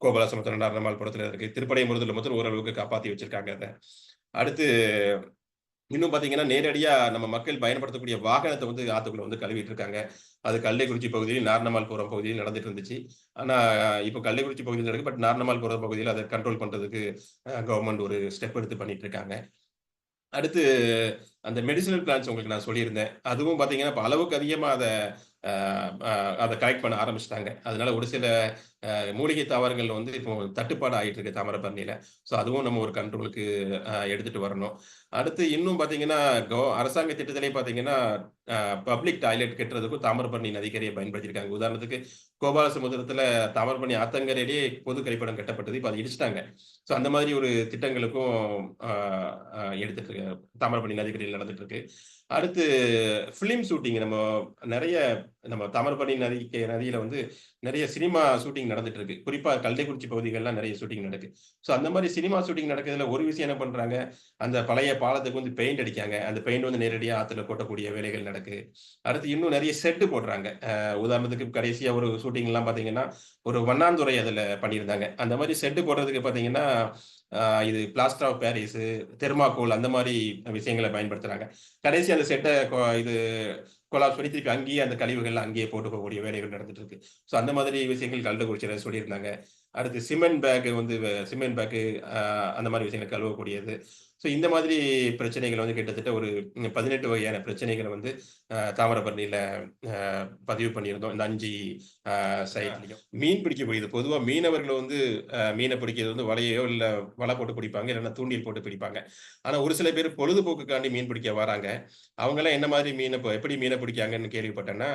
கோபாலசமுத்திரம், நாரணமால்புரத்துல இருக்கு. திருப்படைமருதூர்ல மாத்திரம் ஓரளவுக்கு காப்பாத்தி வச்சிருக்காங்க அத. அடுத்து இன்னும் பார்த்தீங்கன்னா, நேரடியா நம்ம மக்கள் பயன்படுத்தக்கூடிய வாகனத்த வந்து ஆத்துக்குள்ள வந்து கழுவிட்டு இருக்காங்க. அது கல்லைக்குறிச்சி பகுதியிலும், நாரணமால்புரம் பகுதியிலும் நடந்துட்டு இருந்துச்சு. ஆனா, இப்ப கல்லைக்குறிச்சி பகுதியில நடக்குது. பட் நாரணமால்புரம் பகுதியில அத கண்ட்ரோல் பண்றதுக்கு கவர்ன்மெண்ட் ஒரு ஸ்டெப் எடுத்து பண்ணிட்டு இருக்காங்க. அடுத்து அந்த மெடிசினல் பிளான்ட்ஸ் உங்களுக்கு நான் சொல்லியிருந்தேன். அதுவும் பார்த்தீங்கன்னா, இப்ப அளவுக்கு அதிகமா அ அ அத கலெக்ட் பண்ண ஆரம்பிச்சுட்டாங்க. அதனால ஒரு சில மூலிகை தாவரங்கள் வந்து இப்போ தட்டுப்பாடு ஆயிட்டு இருக்கு தாமிரபரணியில. ஸோ அதுவும் நம்ம ஒரு கண்ட்ரோலுக்கு எடுத்துட்டு வரணும். அடுத்து இன்னும் பார்த்தீங்கன்னா, அரசாங்க திட்டத்திலே பார்த்தீங்கன்னா, அ பப்ளிக் டாய்லெட் கட்டுறதுக்கும் தாமிரபரணி நதிக்கரைய பயன்படுத்தியிருக்காங்க. உதாரணத்துக்கு கோபாலசமுத்திரத்தில தாமிரபரணி ஆத்தங்கரையிலேயே பொது கழிப்பிடம் கட்டப்பட்டது. இப்ப அத இடிச்சுட்டாங்க. ஸோ அந்த மாதிரி ஒரு திட்டங்களுக்கும் அ அ எடுத்துட்டு தாமிரபரணி நதிக்கரையில நடந்துட்டு இருக்கு. அடுத்து ஃபிலிம் ஷூட்டிங் நெறைய நம்ம தாமிரபரணி நதியில வந்து நெறைய சினிமா ஷூட்டிங் நடந்துட்டு இருக்கு. குறிப்பா கல்லைக்குறிச்சி பகுதிகள்லாம் நெறைய ஷூட்டிங் நடக்கு. ஸோ அந்த மாரி சினிமா ஷூட்டிங் நடக்கிறதுல ஒரு விஷயம் என்ன பண்றாங்க, அந்த பழைய பாலத்துக்கு வந்து பெயிண்ட் அடிக்காங்க. அந்த பெயிண்ட் வந்து நேரடியா ஆத்துல கொட்டக்கூடிய வேலைகள் நடக்கு. அடுத்து இன்னும் நெறைய செட் போடுறாங்க. உதாரணத்துக்கு கடைசியா ஒரு ஷூட்டிங்லாம் பார்த்தீங்கன்னா, ஒரு வண்ணாந்துறை அதுல பண்ணியிருந்தாங்க. அந்த மாரி செட் போடுறதுக்கு பார்த்தீங்கன்னா, அ இது பிளாஸ்டர் ஆஃப் பாரிஸு, தெர்மாக்கோல் அந்த மாரி விஷயங்கள பயன்படுத்துறாங்க. கடைசியா அந்த செட்ட இது கொலாப்ஸ் பண்ணி திருப்பி அங்கேயே அந்த கழிவுகள்லாம் அங்கேயே போட்டு போகக்கூடிய வேலைகள் நடந்துட்டு இருக்கு. ஸோ அந்த மாதிரி விஷயங்கள் கள்ளக்குறிச்சியில சொல்லியிருந்தாங்க. அடுத்து சிமெண்ட் பேக் வந்து சிமெண்ட் பேக்கு அ அந்த மாரி விஷயங்கள கழுவக்கூடியது. ஸோ இந்த மாதிரி பிரச்சனைகள் வந்து கிட்டத்தட்ட ஒரு 18 வகையான பிரச்சனைகள வந்து தாமிரபரணியில அ பதிவு பண்ணியிருந்தோம். இந்த 5 சைட்லயும். மீன் பிடிக்கக்கூடியது. பொதுவா மீனவர்கள் வந்து மீன பிடிக்கிறது வந்து வலையையோ, இல்ல வலை போட்டு பிடிப்பாங்க. இல்லன்னா தூண்டில் போட்டு பிடிப்பாங்க. ஆனா ஒரு சில பேர் பொழுதுபோக்குக்காண்டி மீன் பிடிக்க வராங்க. அவங்கலாம் என்ன மாதிரி எப்படி மீன பிடிக்காங்கன்னு கேள்விப்பட்டேன்னா,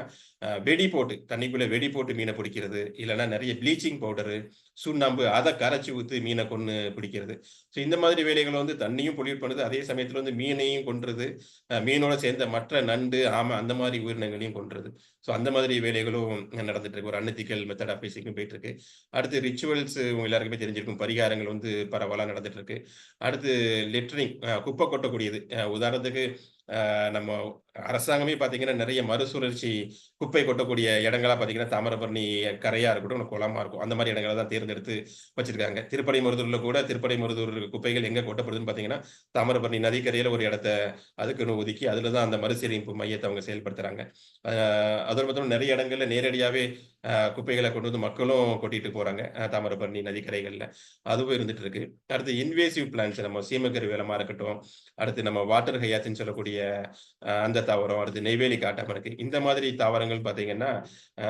வெடி போட்டு தண்ணிக்குள்ள வெடி போட்டு மீன பிடிக்கிறது. இல்லன்னா நெறைய ப்ளீச்சிங் பவுடரு, சுண்ணாம்பு அத கரைச்சு ஊத்தி மீன கொன்னு பிடிக்கிறது. ஸோ இந்த மாதிரி வேலைகள் வந்து தண்ணியும் பொல்யூட் பண்ணுது. அதே சமயத்துல வந்து மீனையும் கொன்றுது. மீனோட சேர்ந்த மற்ற நண்டு, ஆமை அந்த மாரி உயிரினங்களையும் கொன்றுது. ஸோ அந்த மாதிரி வேலைகளும் நடந்துட்டு இருக்கு. ஒரு அன்எத்திக்கல் மெத்தட் ஆஃப் ஃபிஷிங்கும் போயிட்டு இருக்கு. அடுத்து ரிச்சுவல்ஸ் உங்க எல்லாருக்குமே தெரிஞ்சிருக்கும். பரிகாரங்கள் வந்து பரவலா நடந்துட்டு இருக்கு. அடுத்து லிட்டரிங் குப்பை கொட்டக்கூடியது. உதாரணத்துக்கு நம்ம அரசாங்கமே பார்த்தீங்கன்னா, நெறைய மறுசுழற்சி குப்பை கொட்டக்கூடிய இடங்களா பார்த்தீங்கன்னா, தாமிரபரணி கரையா இருக்கட்டும், இல்ல குளமா இருக்கும். அந்த மாரி இடங்கள தான் தேர்ந்தெடுத்து வச்சிருக்காங்க. திருப்படைமருதூர்ல கூட திருப்படைமருதூர் குப்பைகள் எங்க கொட்டப்படுதுன்னு பார்த்தீங்கன்னா, தாமிரபரணி நதிக்கரையில ஒரு இடத்த அதுக்குன்னு ஒதுக்கி, அதுல தான் அந்த மறுசீரமைப்பு மையத்த அவங்க செயல்படுத்துறாங்க. அ அதோட பார்த்தோம்னா நெறைய இடங்கள்ல நேரடியாவே குப்பைகள கொண்டு வந்து மக்களும் கொட்டிட்டு போறாங்க. தாமிரபரணி நதிக்கரைகள்ல. அதுவும் இருந்துட்டு இருக்கு. அடுத்து இன்வேசிவ் பிளான்ட்ஸ் நம்ம சீமக்கருவேலமா இருக்கட்டும், அடுத்து நம்ம வாட்டர் ஹையாத்துன்னு சொல்லக்கூடிய அந்த தாவரம், அடுத்து நெய்வேலி காட்டாம இருக்கு. இந்த மாதிரி தாவரங்கள் பார்த்தீங்கன்னா, அ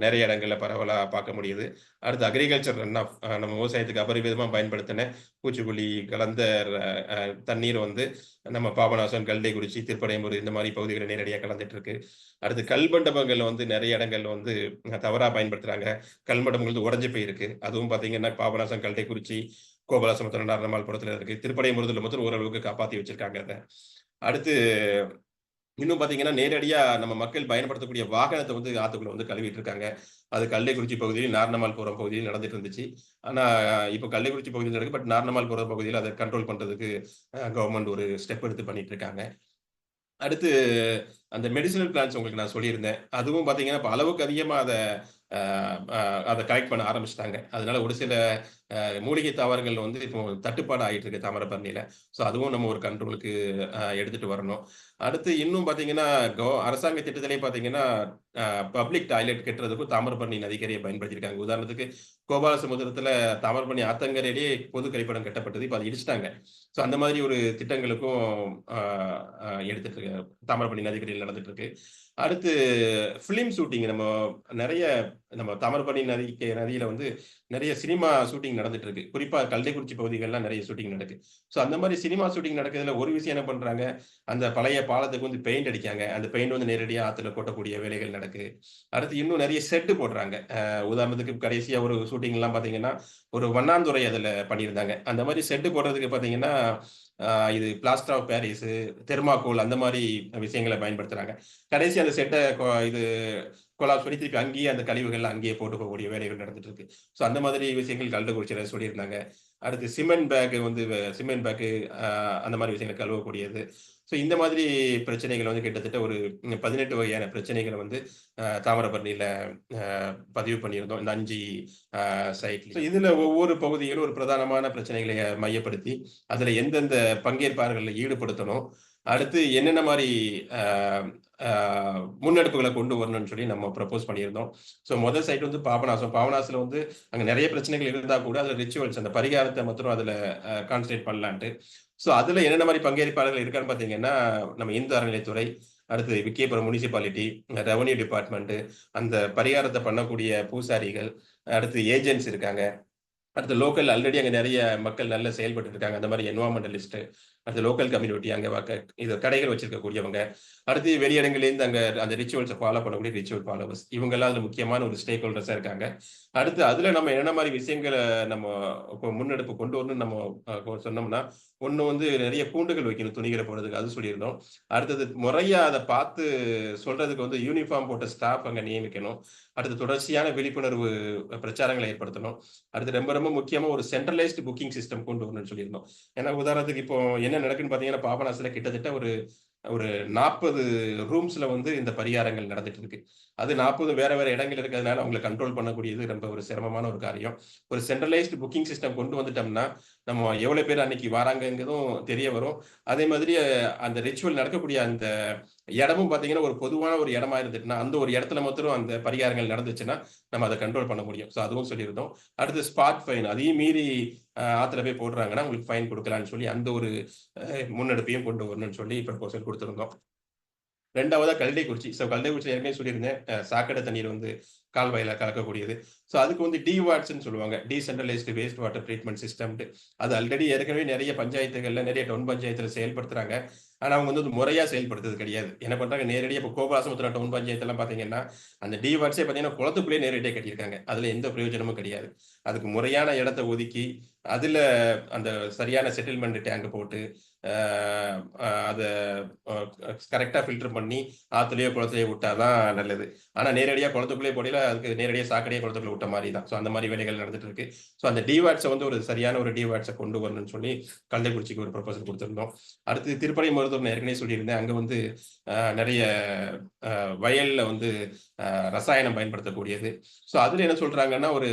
நெறைய இடங்கள்ல பரவலா பார்க்க முடியுது. அடுத்து அக்ரிகல்ச்சர் ரன் ஆஃப் நம்ம விவசாயத்துக்கு அபரிவிதமா பயன்படுத்தின பூச்சிக்கொல்லி கலந்த அ தண்ணீர் வந்து நம்ம பாபநாசம், கல்டைக்குறிச்சி, திருப்படையம்பூர் இந்த மாரி பகுதிகள்ல நேரடியா கலந்துட்டு இருக்கு. அடுத்து கல்மண்டபங்கள்ல வந்து நெறைய இடங்கள்ல வந்து தவறா பயன்படுத்துறாங்க. கல்மண்டபங்கள் வந்து உடைஞ்சு போயிருக்கு. அதுவும் பார்த்தீங்கன்னா, பாபநாசம், கல்டைக்குறிச்சி, கோபாலசமுத்திரம், நாரணமால்புரத்துல இருக்கு. திருப்படையம்புரத்துல மட்டும் ஓரளவுக்கு காப்பாத்தி வச்சிருக்காங்க அத. அடுத்து இன்னும் பார்த்தீங்கன்னா, நேரடியா நம்ம மக்கள் பயன்படுத்தக்கூடிய வாகனத்த வந்து ஆத்துக்குள்ள வந்து கழுவிட்டு இருக்காங்க. அது கல்லைக்குறிச்சி பகுதியிலும், நாரணமால்புரம் பகுதியிலும் நடந்துட்டு இருந்துச்சு. ஆனா, இப்ப கல்லைக்குறிச்சி பகுதியில நடக்குது. பட் நாரணமால்புரம் பகுதியில அத கண்ட்ரோல் பண்றதுக்கு கவர்ன்மெண்ட் ஒரு ஸ்டெப் எடுத்து பண்ணிட்டு இருக்காங்க. அடுத்து அந்த மெடிசினல் பிளான்ட்ஸ் உங்களுக்கு நான் சொல்லியிருந்தேன். அதுவும் பார்த்தீங்கன்னா, இப்ப அளவுக்கு அதிகமா அ அ அத கலெக்ட் பண்ண ஆரம்பிச்சுட்டாங்க. அதனால ஒரு சில மூலிகை தாவரங்கள் வந்து இப்போ தட்டுப்பாடு ஆயிட்டு இருக்கு தாமிரபரணியில. ஸோ அதுவும் நம்ம ஒரு கண்ட்ரோலுக்கு எடுத்துட்டு வரணும். அடுத்து இன்னும் பார்த்தீங்கன்னா, அரசாங்க திட்டத்திலேயே பார்த்தீங்கன்னா, அ பப்ளிக் டாய்லெட் கட்டுறதுக்கும் தாமிரபரணி நதிக்கரைய பயன்படுத்தியிருக்காங்க. உதாரணத்துக்கு கோபாலசமுத்திரத்தில தாமிரபரணி ஆத்தங்கரையிலேயே பொது கழிப்பிடம் கட்டப்பட்டது. இப்ப அத இடிச்சுட்டாங்க. ஸோ அந்த மாதிரி ஒரு திட்டங்களுக்கும் அ அ எடுத்துட்டு தாமிரபரணி நதிக்கரையில நடந்துட்டு இருக்கு. அடுத்து ஃபிலிம் ஷூட்டிங் நெறைய நம்ம தாமிரபரணி நதியில வந்து நெறைய சினிமா ஷூட்டிங் நடந்துட்டு இருக்கு. குறிப்பா கல்லைக்குறிச்சி பகுதிகள்லாம் நெறைய ஷூட்டிங் நடக்கு. ஸோ அந்த மாரி சினிமா ஷூட்டிங் நடக்கிறதுல ஒரு விஷயம் என்ன பண்றாங்க, அந்த பழைய பாலத்துக்கு வந்து பெயிண்ட் அடிக்காங்க. அந்த பெயிண்ட் வந்து நேரடியா ஆத்துல கொட்டக்கூடிய வேலைகள் நடக்குது. அடுத்து இன்னும் நெறைய செட் போடுறாங்க. உதாரணத்துக்கு கடைசியா ஒரு ஷூட்டிங்லாம் பார்த்தீங்கன்னா, ஒரு வண்ணாந்துறை அதுல பண்ணியிருந்தாங்க. அந்த மாரி செட் போடுறதுக்கு பார்த்தீங்கன்னா, அ இது பிளாஸ்டர் ஆஃப் பாரிஸு, தெர்மாக்கோல் அந்த மாரி விஷயங்கள பயன்படுத்துறாங்க. கடைசியா அந்த செட்ட இது கொலாப்ஸ் பண்ணி திருப்பி அங்கேயே அந்த கழிவுகள்லாம் அங்கேயே போட்டு போகக்கூடிய வேலைகள் நடந்துட்டு இருக்கு. ஸோ அந்த மாதிரி விஷயங்கள் கள்ளக்குறிச்சியில சொல்லியிருந்தாங்க. அடுத்து சிமெண்ட் பேக் வந்து சிமெண்ட் பேக்கு அ அந்த மாரி விஷயங்கள கழுவக்கூடியது. ஸோ இந்த மாதிரி பிரச்சனைகள் வந்து கிட்டத்தட்ட ஒரு 18 வகையான பிரச்சனைகள வந்து தாமிரபரணியில அ பதிவு பண்ணியிருந்தோம். இந்த 5 சைட்லயும். ஸோ இதுல ஒவ்வொரு பகுதிகளும் ஒரு பிரதானமான பிரச்சனைகளை மையப்படுத்தி, அதுல எந்தெந்த பங்கேற்பாளர்கள ஈடுபடுத்தணும். அடுத்து என்னென்ன மாரி அ அ முன்னெடுப்புகள கொண்டு வரணும்னு சொல்லி நம்ம ப்ரப்போஸ் பண்ணியிருந்தோம். ஸோ முதல் சைட் வந்து பாபநாசம். பாபநாசத்துல வந்து அங்க நெறைய பிரச்சனைகள் இருந்தா கூட, அதுல ரிச்சுவல்ஸ் அந்த பரிகாரத்த மாத்திரம் அதுல கான்சன்ட்ரேட் பண்ணலான்ட்டு. ஸோ அதுல என்னென்ன மாரி பங்கேற்பாளர்கள் இருக்கான்னு பார்த்தீங்கன்னா, நம்ம இந்து அறநிலையத்துறை, அடுத்து விக்கியபுரம் முனிசிபாலிட்டி, ரெவென்யூ டிபார்ட்மெண்ட், அந்த பரிகாரத்த பண்ணக்கூடிய பூசாரிகள், அடுத்து ஏஜென்ட்ஸ் இருக்காங்க. அடுத்து லோக்கல் ஆல்ரெடி அங்க நெறைய மக்கள் நல்லா செயல்பட்டுட்டு இருக்காங்க. அந்த மாரி என்வைரன்மென்டலிஸ்ட், அடுத்து லோக்கல் கம்யூனிட்டி அங்க இது கடைகள் வச்சிருக்கக்கூடியவங்க. அடுத்து வெளியிடங்கள்லேருந்து அங்க அந்த ரிச்சுவல்ஸ ஃபாலோ பண்ணக்கூடிய ரிச்சுவல் ஃபாலோவர்ஸ். இவங்கலாம் அதுல முக்கியமான ஒரு ஸ்டேக் ஹோல்டர்ஸா இருக்காங்க. அடுத்து அதுல நம்ம என்னென்ன மாரி விஷயங்கள நம்ம முன்னெடுப்பு கொண்டு வரணும்னு நம்ம சொன்னோம்னா, ஒண்ணு வந்து நெறைய கூண்டுகள் வைக்கணும் துணிகள போடுறதுக்கு. அது சொல்லியிருந்தோம். அடுத்தது முறையா அத பார்த்து சொல்றதுக்கு வந்து யூனிஃபார்ம் போட்ட ஸ்டாஃப் அங்க நியமிக்கணும். அடுத்து தொடர்ச்சியான விழிப்புணர்வு பிரச்சாரங்கள ஏற்படுத்தணும். அடுத்து ரொம்ப ரொம்ப முக்கியமா ஒரு சென்ட்ரலைஸ்ட் புக்கிங் சிஸ்டம் கொண்டு வரணும்னு சொல்லியிருந்தோம். ஏன்னா உதாரணத்துக்கு இப்போ என்ன நடக்குன்னு பார்த்தீங்கன்னா, பாபநாசத்துல கிட்டத்தட்ட ஒரு ஒரு 40 ரூம்ஸ்ல வந்து இந்த பரிகாரங்கள் நடந்துட்டு இருக்கு. அது 40 வேற வேற இடங்கள் இருக்கிறதுனால அவங்கள கண்ட்ரோல் பண்ணக்கூடியது ரொம்ப ஒரு சிரமமான ஒரு காரியம். ஒரு சென்ட்ரலைஸ்ட் புக்கிங் சிஸ்டம் கொண்டு வந்துட்டோம்னா, நம்ம எவ்வளோ பேர் அன்னைக்கு வராங்கங்கிறதும் தெரிய வரும். அதே மாதிரி அந்த ரிச்சுவல் நடக்கக்கூடிய அந்த இடமும் பார்த்தீங்கன்னா, ஒரு பொதுவான ஒரு இடமா இருந்துட்டுனா, அந்த ஒரு இடத்துல மாத்திரம் அந்த பரிகாரங்கள் நடந்துச்சுன்னா, நம்ம அத கண்ட்ரோல் பண்ண முடியும். ஸோ அதுவும் சொல்லியிருந்தோம். அடுத்து ஸ்பாட் ஃபைன் அதையும் மீறி ஆத்துல போய் போடுறாங்கன்னா, உங்களுக்கு ஃபைன் குடுக்கலாம்ன்னு சொல்லி அந்த ஒரு அ முன்னெடுப்பையும் கொண்டு வரணும்னு சொல்லி ப்ரப்போசல் குடுத்திருந்தோம். 2வதா கல்லைக்குறிச்சி. கல்லைக்குறிச்சில ஏற்கனவே சொல்லியிருந்தேன். சாக்கடை தண்ணீர் வந்து கால்வாயில கலக்கக்கூடியது. அதுக்கு வந்து டிவாட்ஸ்ன்னு சொல்லுவாங்க. டீசென்ட்ரலைஸ்டு வேஸ்ட் வாட்டர் ட்ரீட்மெண்ட் சிஸ்டம்ன்ட்டு. அது ஆல்ரெடி ஏற்கனவே நெறைய பஞ்சாயத்துகள்ல, நெறைய டவுன் பஞ்சாயத்துல செயல்படுத்துறாங்க. ஆனா, அவங்க வந்து முறையா செயல்படுத்துறது கிடையாது. என்ன பண்றாங்க, நேரடியா இப்ப கோபாலசமுத்திரம் டவுன் பஞ்சாயத்துலாம் பார்த்தீங்கன்னா, அந்த டிவாட்ஸே பார்த்தீங்கன்னா, குளத்துக்குள்ளேயே நேரடியா கட்டியிருக்காங்க. அதுல எந்த பிரயோஜனமும் கிடையாது. அதுக்கு முறையான இடத்த ஒதுக்கி, அதுல அந்த சரியான செட்டில்மென்ட் டேங்க் போட்டு, அ அத அ கரெக்ட்டா ஃபில்டர் பண்ணி, ஆத்துலயோ, குளத்திலயோ விட்டா தான் நல்லது. ஆனா நேரடியா குளத்துக்குள்ளேயே போடையில, அதுக்கு நேரடியா சாக்கடையா குளத்துக்குள்ள விட்ட மாரி தான். அந்த மாரி வேலைகள் நடந்துட்டு இருக்கு. அந்த டிவாட்ஸ வந்து ஒரு சரியான ஒரு டிவாட்ஸ கொண்டு வரணும்னு சொல்லி, கள்ளக்குறிச்சிக்கு ஒரு ப்ரொபோசல் குடுத்திருந்தோம். அடுத்து திருப்பரைமருதூர் நான் ஏற்கனவே சொல்லியிருந்தேன். அங்க வந்து நெறைய வயல்ல வந்து அ ரசாயனம் பயன்படுத்தக்கூடியது. அதுல என்ன சொல்றாங்கன்னா, ஒரு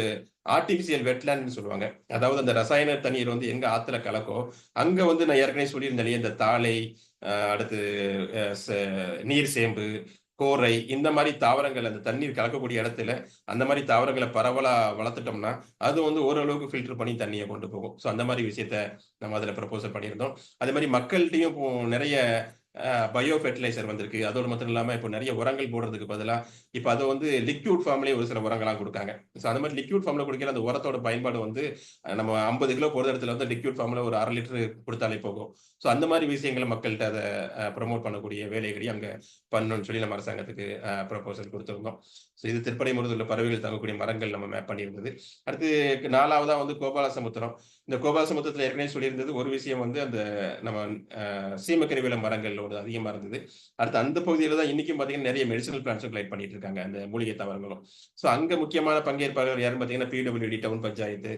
ஆர்டிபிசியல் வெட்லேண்ட்ன்னு சொல்லுவாங்க. அதாவது அந்த ரசாயன தண்ணீர் வந்து எங்க ஆத்துல கலக்கோ, அங்க வந்து நான் ஏற்கனவே சொல்லியிருந்தேன் இல்லையா, இந்த தாளை, அடுத்து அ ச நீர் சேம்பு, கோரை இந்த மாதிரி தாவரங்கள் அந்த தண்ணீர் கலக்கக்கூடிய இடத்துல அந்த மாதிரி தாவரங்கள பரவலா வளர்த்துட்டோம்னா, அது வந்து ஓரளவுக்கு ஃபில்டர் பண்ணி தண்ணிய கொண்டு போகும். ஸோ அந்த மாரி விஷயத்த நம்ம அதுல ப்ரப்போசல் பண்ணியிருந்தோம். அதே மாரி மக்கள்ட்டயும் இப்போ நெறைய பயோ ஃபெர்டிலைசர் வந்திருக்கு. அதோடு மட்டும் இல்லாம இப்போ நெறைய உரங்கள் போடுறதுக்கு பதிலா, இப்ப அத வந்து லிக்விட் ஃபார்ம்லயே ஒரு சில உரங்கள்லாம் குடுக்காங்க. ஸோ அந்த மாரி லிக்விட் ஃபார்ம்ல குடிக்கையில அந்த உரத்தோட பயன்பாடு வந்து நம்ம 50 கிலோ போடுற இடத்துல வந்து லிக்விட் ஃபார்ம்ல ஒரு 1/2 லிட்டர் குடுத்தாலே போகும். ஸோ அந்த மாரி விஷயங்கள மக்கள்ட்ட அத ப்ரமோட் பண்ணக்கூடிய வேலைகளையும் அங்க பண்ணணும்னு சொல்லி நம்ம அரசாங்கத்துக்கு ப்ரப்போசல் குடுத்திருந்தோம். ஸோ இது திருப்படைமுருகன்ல உள்ள பறவைகள் தங்கக்கூடிய மரங்கள் நம்ம மேப் பண்ணியிருந்தது. அடுத்து 4வதா வந்து கோபாலசமுத்திரம். இந்த கோபாலசமுத்திரத்தில ஏற்கனவே சொல்லியிருந்தது ஒரு விஷயம் வந்து அந்த நம்ம சீமக்கருவேல மரங்கள் ஒரு அதிகமா இருந்தது. அடுத்து அந்த பகுதியில தான் இன்னைக்கும் பார்த்தீங்கன்னா, நெறைய மெடிசினல் பிளான்ட்ஸும் கலெக்ட் பண்ணிட்டு இருக்காங்க. அந்த மூலிகை தாவரங்களும். ஸோ அங்க முக்கியமான பங்கேற்பாளர்கள் யாருன்னு பார்த்தீங்கன்னா, PWD town panchayat,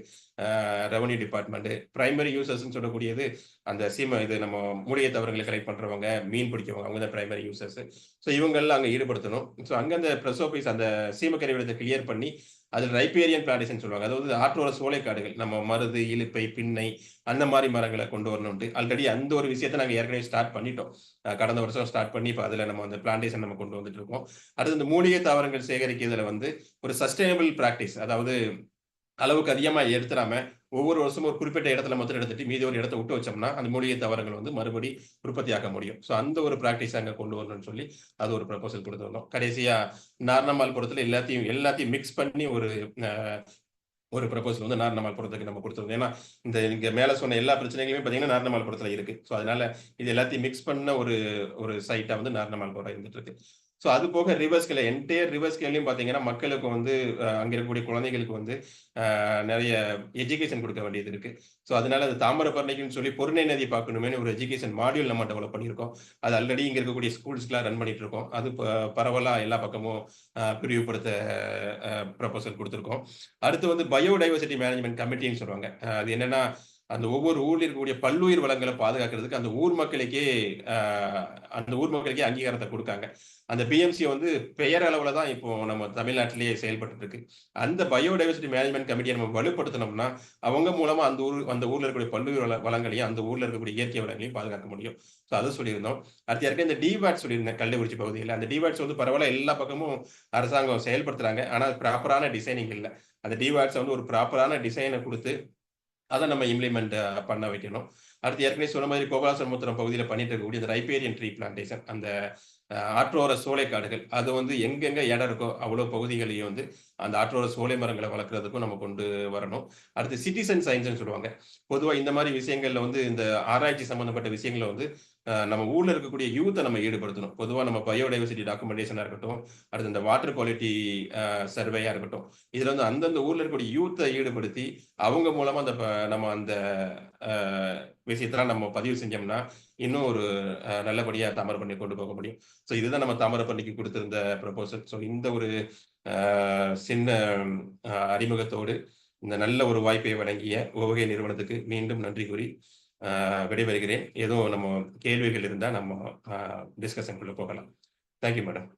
revenue department, primary யூசர்ஸ்ன்னு சொல்லக்கூடியது அந்த இது நம்ம மூலிகை தாவரங்கள கலெக்ட் பண்றவங்க, மீன் பிடிக்கிறவங்க அவங்க தான் பிரைமரி யூசர்ஸ். ஸோ இவங்கெல்லாம் அங்க ஈடுபடுத்தணும். ஸோ அங்க அந்த பிரசோபைஸ் அந்த சீமக்கருவேலத்த கிளியர் பண்ணி, அதுல ரைப்பேரியன் பிளான்டேஷன் சொல்லுவாங்க. அதாவது ஆற்றோர சோலைக்காடுகள். நம்ம மருது, இலுப்பை, பின்னை அந்த மாரி மரங்கள கொண்டு வரணும்ன்ட்டு. ஆல்ரெடி அந்த ஒரு விஷயத்த நாங்க ஏற்கனவே ஸ்டார்ட் பண்ணிட்டோம். கடந்த வருஷம் ஸ்டார்ட் பண்ணி, இப்ப அதுல நம்ம அந்த பிளான்டேஷன் நம்ம கொண்டு வந்துட்டு இருக்கோம். அடுத்து இந்த மூலிகை தாவரங்கள் சேகரிக்கிறதுல வந்து ஒரு சஸ்டைனபிள் பிராக்டிஸ் அதாவது அளவுக்கு அதிகமா எடுத்துறாம, ஒவ்வொரு வருஷமும் ஒரு குறிப்பிட்ட இடத்துல மட்டும் எடுத்துட்டு, மீதி ஒரு இடத்த விட்டு வச்சோம்னா, அந்த மூலிகை தாவரங்கள் வந்து மறுபடி உற்பத்தியாக்க முடியும். ஸோ அந்த ஒரு பிராக்டிஸ அங்க கொண்டு வரணும்னு சொல்லி, அது ஒரு ப்ரப்போசல் குடுத்திருந்தோம். கடைசியா நார்னமால்புரத்துல எல்லாத்தையும் எல்லாத்தையும் மிக்ஸ் பண்ணி அ ஒரு ப்ரப்போசல் வந்து நார்னமால்புரத்துக்கு நம்ம குடுத்திருந்தோம். ஏன்னா, இங்க மேல சொன்ன எல்லா பிரச்சனைகளுமே பார்த்தீங்கன்னா, நார்னமால்புரத்துல இருக்கு. ஸோ அதனால இது எல்லாத்தையும் மிக்ஸ் பண்ண ஒரு ஒரு சைட்டா வந்து நார்னமால்புரம் இருந்துட்டு இருக்கு. ஸோ அது போக ரிவர்ஸ் கேல என்டையர் ரிவர்ஸ் கேலயும் பார்த்தீங்கன்னா, மக்களுக்கு வந்து அங்க இருக்கக்கூடிய குழந்தைகளுக்கு வந்து நெறைய எஜுகேஷன் குடுக்க வேண்டியது இருக்கு. ஸோ அதனால அது தாமிரபரணிக்குன்னு சொல்லி பொருணை நதி பார்க்கணுமேன்னு ஒரு எஜுகேஷன் மாடியூல் நம்ம டெவலப் பண்ணியிருக்கோம். அது ஆல்ரெடி இங்க இருக்கக்கூடிய ஸ்கூல்ஸ்க்குலாம் ரன் பண்ணிட்டு இருக்கோம். அது பரவலா எல்லா பக்கமும் பிரிவுபடுத்த ப்ரப்போசல் குடுத்திருக்கோம். அடுத்து வந்து பயோடைவர்சிட்டி மேனேஜ்மென்ட் கமிட்டின்னு சொல்லுவாங்க. அது என்னன்னா, அந்த ஒவ்வொரு ஊர்ல இருக்கக்கூடிய பல்லுயிர் வளங்கள பாதுகாக்கிறதுக்கு அந்த ஊர் மக்களுக்கே அங்கீகாரத்த குடுக்காங்க. அந்த பிஎம்சி வந்து பெயர் அளவுல தான் இப்போ நம்ம தமிழ்நாட்டிலேயே செயல்பட்டுட்டு இருக்கு. அந்த பயோடைவர்சிட்டி மேனேஜ்மென்ட் கமிட்டிய நம்ம வலுப்படுத்துனோம்னா, அவங்க மூலமா அந்த ஊர்ல இருக்கக்கூடிய பல்லுயிர் வளங்களையும், அந்த ஊர்ல இருக்கக்கூடிய இயற்கை வளங்களையும் பாதுகாக்க முடியும். ஸோ அத சொல்லியிருந்தோம். அடுத்து ஏற்கனவே இந்த டிவாட் சொல்லியிருந்தேன் கள்ளக்குறிச்சி பகுதியில. அந்த டிவாட்ஸ் வந்து பரவலா எல்லா பக்கமும் அரசாங்கம் செயல்படுத்துறாங்க. ஆனா ப்ராப்பரான டிசைனிங் இல்ல. அந்த டிவாட்ஸ வந்து ஒரு ப்ராப்பரான டிசைன குடுத்து அத நம்ம இம்ப்ளிமெண்ட் பண்ண வைக்கணும். அடுத்து ஏற்கனவே சொன்ன மாதிரி கோபாலசமுத்திரம் பகுதியில பண்ணிட்டு இருக்கக்கூடிய இந்த ரைப்பேரியன் ட்ரீ பிளான்டேஷன் அந்த ஆற்றோர சோலை காடுகள். அது வந்து எங்கெங்க இடம் இருக்கோ, அவ்வளோ பகுதிகளையும் வந்து அந்த ஆற்றோர சோலை மரங்கள வளர்க்கிறதுக்கும் நம்ம கொண்டு வரணும். அடுத்து சிட்டிசன் சயன்ஸ்ன்னு சொல்லுவாங்க. பொதுவா இந்த மாரி விஷயங்கள்ல வந்து இந்த ஆராய்ச்சி சம்பந்தப்பட்ட விஷயங்கள வந்து நம்ம ஊர்ல இருக்கக்கூடிய யூத்த நம்ம ஈடுபடுத்தணும். பொதுவா நம்ம பயோடைவர்சிட்டி டாக்குமெண்டேஷனா இருக்கட்டும், அடுத்து இந்த வாட்டர் குவாலிட்டி சர்வேயா இருக்கட்டும். இதுல வந்து அந்தந்த ஊர்ல இருக்கக்கூடிய யூத்த ஈடுபடுத்தி, அவங்க மூலமா நம்ம அந்த அ விஷயத்தலாம் நம்ம பதிவு செஞ்சோம்னா, இன்னும் ஒரு நல்லபடியா தாமிரபரணி கொண்டு போக முடியும். ஸோ இதுதான் நம்ம தாமிரபரணிக்கு குடுத்திருந்த ப்ரப்போசல். ஸோ இந்த ஒரு அ சின்ன அறிமுகத்தோடு, இந்த நல்ல ஒரு வாய்ப்பை வழங்கிய உவகை நிறுவனத்துக்கு மீண்டும் நன்றி கூறி விடைபெறுகிறேன். எதுவும் நம்ம கேள்விகள் இருந்தா நம்ம டிஸ்கஷன்க்குள்ள போகலாம். Thank you madam.